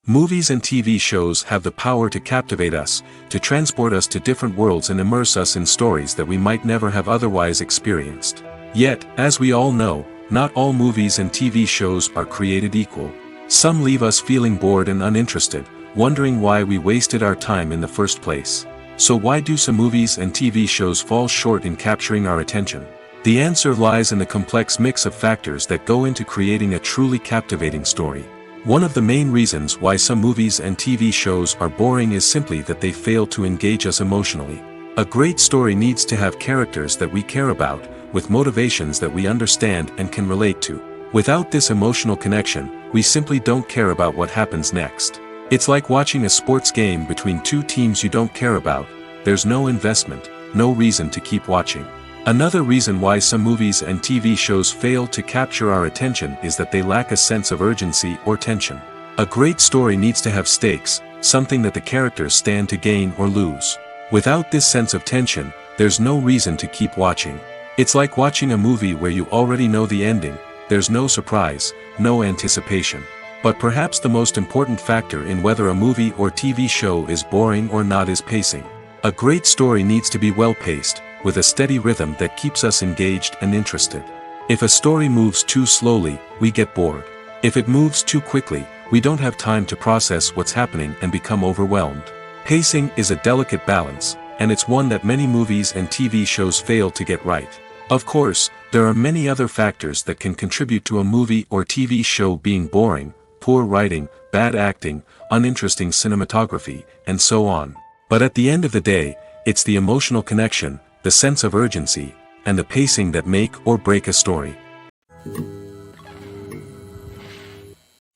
Movies and TV shows have the power to captivate us, to transport us to different worlds and immerse us in stories that we might never have otherwise experienced. Yet, as we all know, not all movies and TV shows are created equal. Some leave us feeling bored and uninterested, wondering why we wasted our time in the first place. So why do some movies and TV shows fall short in capturing our attention? The answer lies in the complex mix of factors that go into creating a truly captivating story. One of the main reasons why some movies and TV shows are boring is simply that they fail to engage us emotionally. A great story needs to have characters that we care about, with motivations that we understand and can relate to. Without this emotional connection, we simply don't care about what happens next. It's like watching a sports game between two teams you don't care about. There's no investment, no reason to keep watching. Another reason why some movies and TV shows fail to capture our attention is that they lack a sense of urgency or tension. A great story needs to have stakes, something that the characters stand to gain or lose. Without this sense of tension, there's no reason to keep watching. It's like watching a movie where you already know the ending. There's no surprise, no anticipation. But perhaps the most important factor in whether a movie or TV show is boring or not is pacing. A great story needs to be well-paced, with a steady rhythm that keeps us engaged and interested. If a story moves too slowly, we get bored. If it moves too quickly, we don't have time to process what's happening and become overwhelmed. Pacing is a delicate balance, and it's one that many movies and TV shows fail to get right. Of course, there are many other factors that can contribute to a movie or TV show being boring: poor writing, bad acting, uninteresting cinematography, and so on. But at the end of the day, it's the emotional connection, the sense of urgency, and the pacing that make or break a story.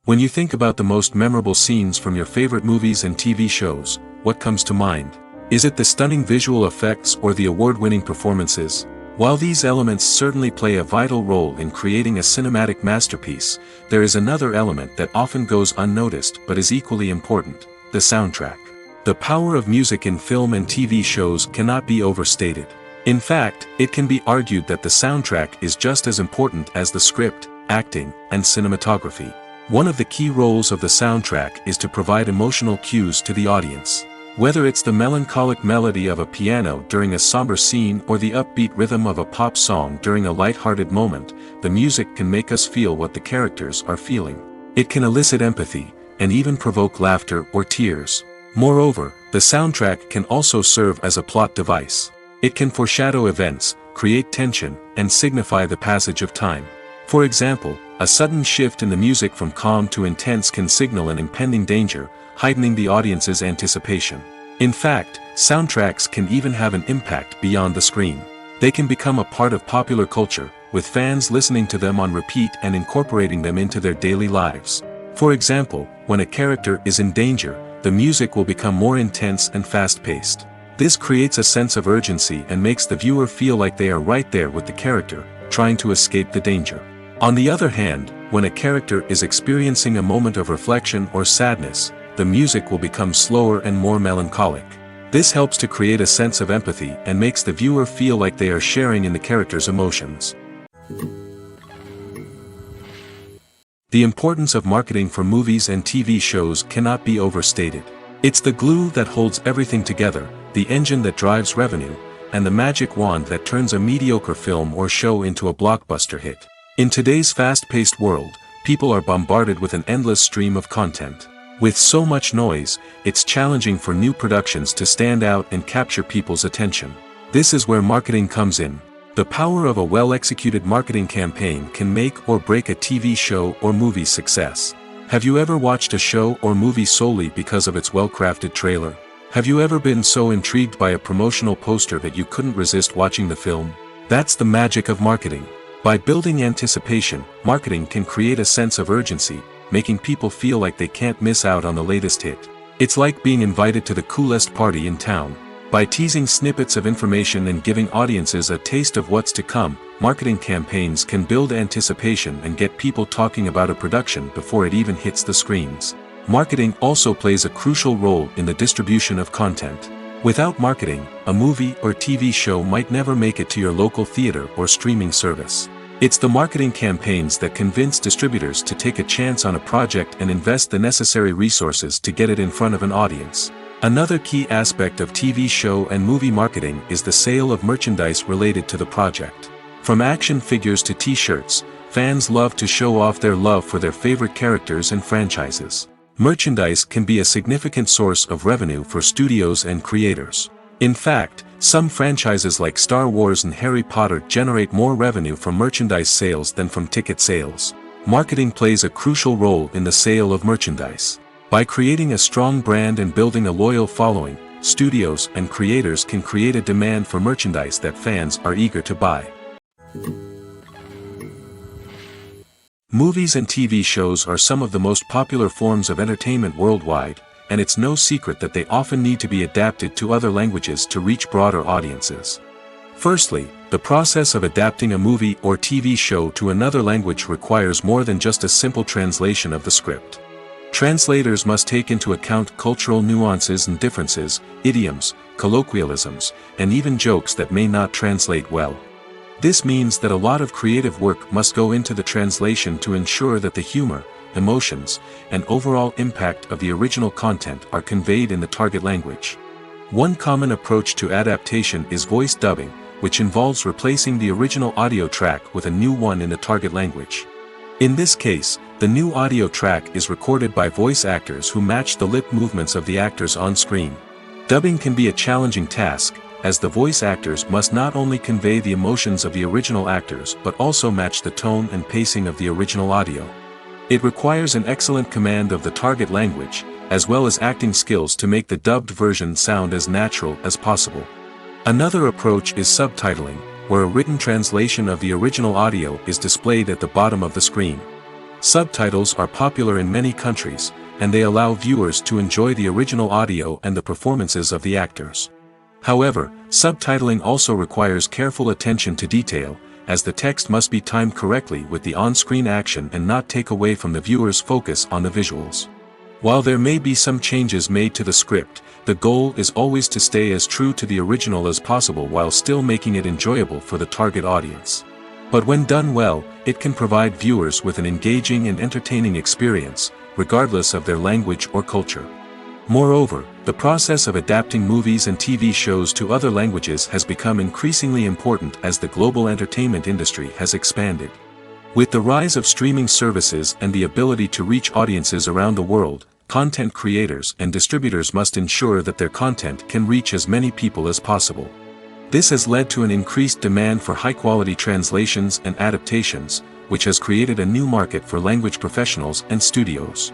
When you think about the most memorable scenes from your favorite movies and TV shows, what comes to mind? Is it the stunning visual effects or the award-winning performances? While these elements certainly play a vital role in creating a cinematic masterpiece, there is another element that often goes unnoticed but is equally important: the soundtrack. The power of music in film and TV shows cannot be overstated. In fact, it can be argued that the soundtrack is just as important as the script, acting, and cinematography. One of the key roles of the soundtrack is to provide emotional cues to the audience. Whether it's the melancholic melody of a piano during a somber scene or the upbeat rhythm of a pop song during a light-hearted moment, the music can make us feel what the characters are feeling. It can elicit empathy, and even provoke laughter or tears. Moreover, the soundtrack can also serve as a plot device. It can foreshadow events, create tension, and signify the passage of time. For example, a sudden shift in the music from calm to intense can signal an impending danger, heightening the audience's anticipation. In fact, soundtracks can even have an impact beyond the screen. They can become a part of popular culture, with fans listening to them on repeat and incorporating them into their daily lives. For example, when a character is in danger, the music will become more intense and fast-paced. This creates a sense of urgency and makes the viewer feel like they are right there with the character, trying to escape the danger. On the other hand, when a character is experiencing a moment of reflection or sadness, the music will become slower and more melancholic. This helps to create a sense of empathy and makes the viewer feel like they are sharing in the character's emotions. The importance of marketing for movies and TV shows cannot be overstated. It's the glue that holds everything together, the engine that drives revenue, and the magic wand that turns a mediocre film or show into a blockbuster hit. In today's fast-paced world, people are bombarded with an endless stream of content. With so much noise, it's challenging for new productions to stand out and capture people's attention. This is where marketing comes in. The power of a well-executed marketing campaign can make or break a TV show or movie's success. Have you ever watched a show or movie solely because of its well-crafted trailer? Have you ever been so intrigued by a promotional poster that you couldn't resist watching the film? That's the magic of marketing. By building anticipation, marketing can create a sense of urgency, making people feel like they can't miss out on the latest hit. It's like being invited to the coolest party in town. By teasing snippets of information and giving audiences a taste of what's to come, marketing campaigns can build anticipation and get people talking about a production before it even hits the screens. Marketing also plays a crucial role in the distribution of content. Without marketing, a movie or TV show might never make it to your local theater or streaming service. It's the marketing campaigns that convince distributors to take a chance on a project and invest the necessary resources to get it in front of an audience. Another key aspect of TV show and movie marketing is the sale of merchandise related to the project. From action figures to t-shirts, fans love to show off their love for their favorite characters and franchises. Merchandise can be a significant source of revenue for studios and creators. In fact, some franchises like Star Wars and Harry Potter generate more revenue from merchandise sales than from ticket sales. Marketing plays a crucial role in the sale of merchandise. By creating a strong brand and building a loyal following, studios and creators can create a demand for merchandise that fans are eager to buy. Movies and TV shows are some of the most popular forms of entertainment worldwide, and it's no secret that they often need to be adapted to other languages to reach broader audiences. Firstly, the process of adapting a movie or TV show to another language requires more than just a simple translation of the script. Translators must take into account cultural nuances and differences, idioms, colloquialisms, and even jokes that may not translate well. This means that a lot of creative work must go into the translation to ensure that the humor, emotions, and overall impact of the original content are conveyed in the target language. One common approach to adaptation is voice dubbing, which involves replacing the original audio track with a new one in the target language. In this case, the new audio track is recorded by voice actors who match the lip movements of the actors on screen. Dubbing can be a challenging task, as the voice actors must not only convey the emotions of the original actors but also match the tone and pacing of the original audio. It requires an excellent command of the target language, as well as acting skills to make the dubbed version sound as natural as possible. Another approach is subtitling, where a written translation of the original audio is displayed at the bottom of the screen. Subtitles are popular in many countries, and they allow viewers to enjoy the original audio and the performances of the actors. However, subtitling also requires careful attention to detail, as the text must be timed correctly with the on-screen action and not take away from the viewer's focus on the visuals. While there may be some changes made to the script, the goal is always to stay as true to the original as possible while still making it enjoyable for the target audience. But when done well, it can provide viewers with an engaging and entertaining experience, regardless of their language or culture. Moreover, the process of adapting movies and TV shows to other languages has become increasingly important as the global entertainment industry has expanded. With the rise of streaming services and the ability to reach audiences around the world, content creators and distributors must ensure that their content can reach as many people as possible. This has led to an increased demand for high-quality translations and adaptations, which has created a new market for language professionals and studios.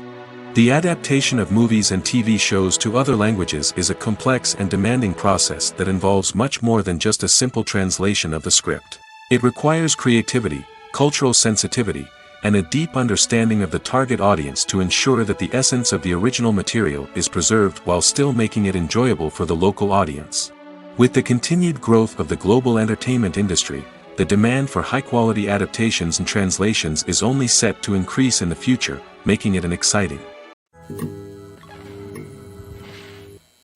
The adaptation of movies and TV shows to other languages is a complex and demanding process that involves much more than just a simple translation of the script. It requires creativity, cultural sensitivity, and a deep understanding of the target audience to ensure that the essence of the original material is preserved while still making it enjoyable for the local audience. With the continued growth of the global entertainment industry, the demand for high-quality adaptations and translations is only set to increase in the future, making it an exciting.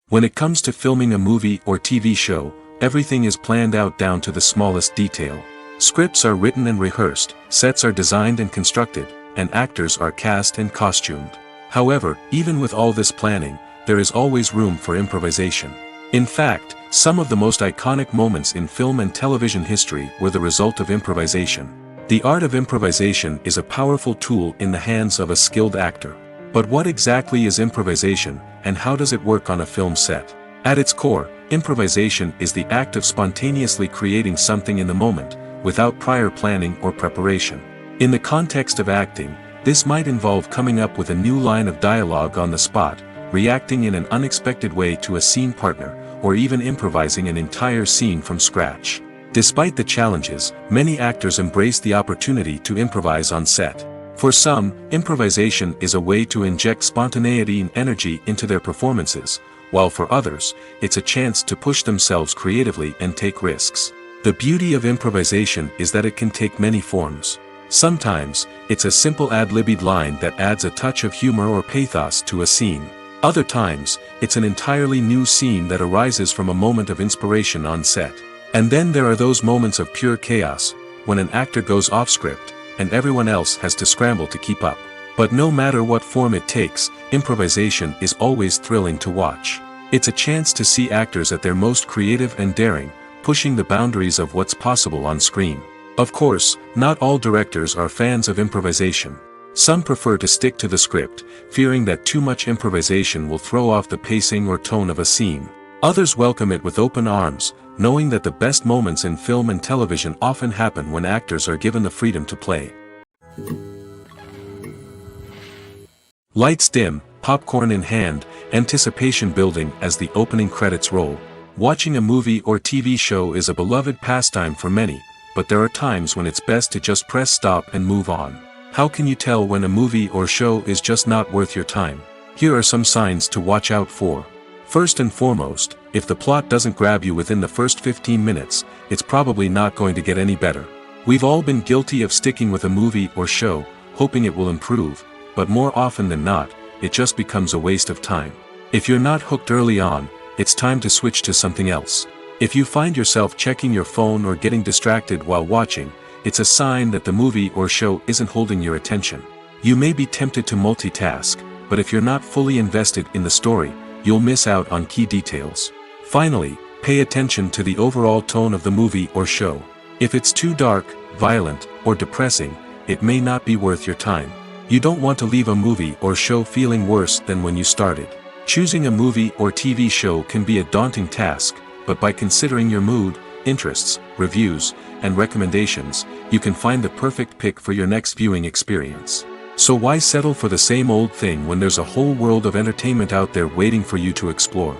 When it comes to filming a movie or TV show, everything is planned out down to the smallest detail. Scripts are written and rehearsed, sets are designed and constructed, and actors are cast and costumed. However, even with all this planning, there is always room for improvisation. In fact, some of the most iconic moments in film and television history were the result of improvisation. The art of improvisation is a powerful tool in the hands of a skilled actor. But what exactly is improvisation, and how does it work on a film set? At its core, improvisation is the act of spontaneously creating something in the moment, without prior planning or preparation. In the context of acting, this might involve coming up with a new line of dialogue on the spot, reacting in an unexpected way to a scene partner, or even improvising an entire scene from scratch. Despite the challenges, many actors embrace the opportunity to improvise on set. For some, improvisation is a way to inject spontaneity and energy into their performances, while for others, it's a chance to push themselves creatively and take risks. The beauty of improvisation is that it can take many forms. Sometimes, it's a simple ad-libbed line that adds a touch of humor or pathos to a scene. Other times, it's an entirely new scene that arises from a moment of inspiration on set. And then there are those moments of pure chaos, when an actor goes off script, and everyone else has to scramble to keep up. But no matter what form it takes, improvisation is always thrilling to watch. It's a chance to see actors at their most creative and daring, pushing the boundaries of what's possible on screen. Of course, not all directors are fans of improvisation. Some prefer to stick to the script, fearing that too much improvisation will throw off the pacing or tone of a scene. Others welcome it with open arms, knowing that the best moments in film and television often happen when actors are given the freedom to play. Lights dim, popcorn in hand, anticipation building as the opening credits roll. Watching a movie or TV show is a beloved pastime for many, but there are times when it's best to just press stop and move on. How can you tell when a movie or show is just not worth your time? Here are some signs to watch out for. First and foremost, if the plot doesn't grab you within the first 15 minutes, it's probably not going to get any better. We've all been guilty of sticking with a movie or show, hoping it will improve, but more often than not, it just becomes a waste of time. If you're not hooked early on, it's time to switch to something else. If you find yourself checking your phone or getting distracted while watching, it's a sign that the movie or show isn't holding your attention. You may be tempted to multitask, but if you're not fully invested in the story, you'll miss out on key details. Finally, pay attention to the overall tone of the movie or show. If it's too dark, violent, or depressing, it may not be worth your time. You don't want to leave a movie or show feeling worse than when you started. Choosing a movie or TV show can be a daunting task, but by considering your mood, interests, reviews, and recommendations, you can find the perfect pick for your next viewing experience. So why settle for the same old thing when there's a whole world of entertainment out there waiting for you to explore?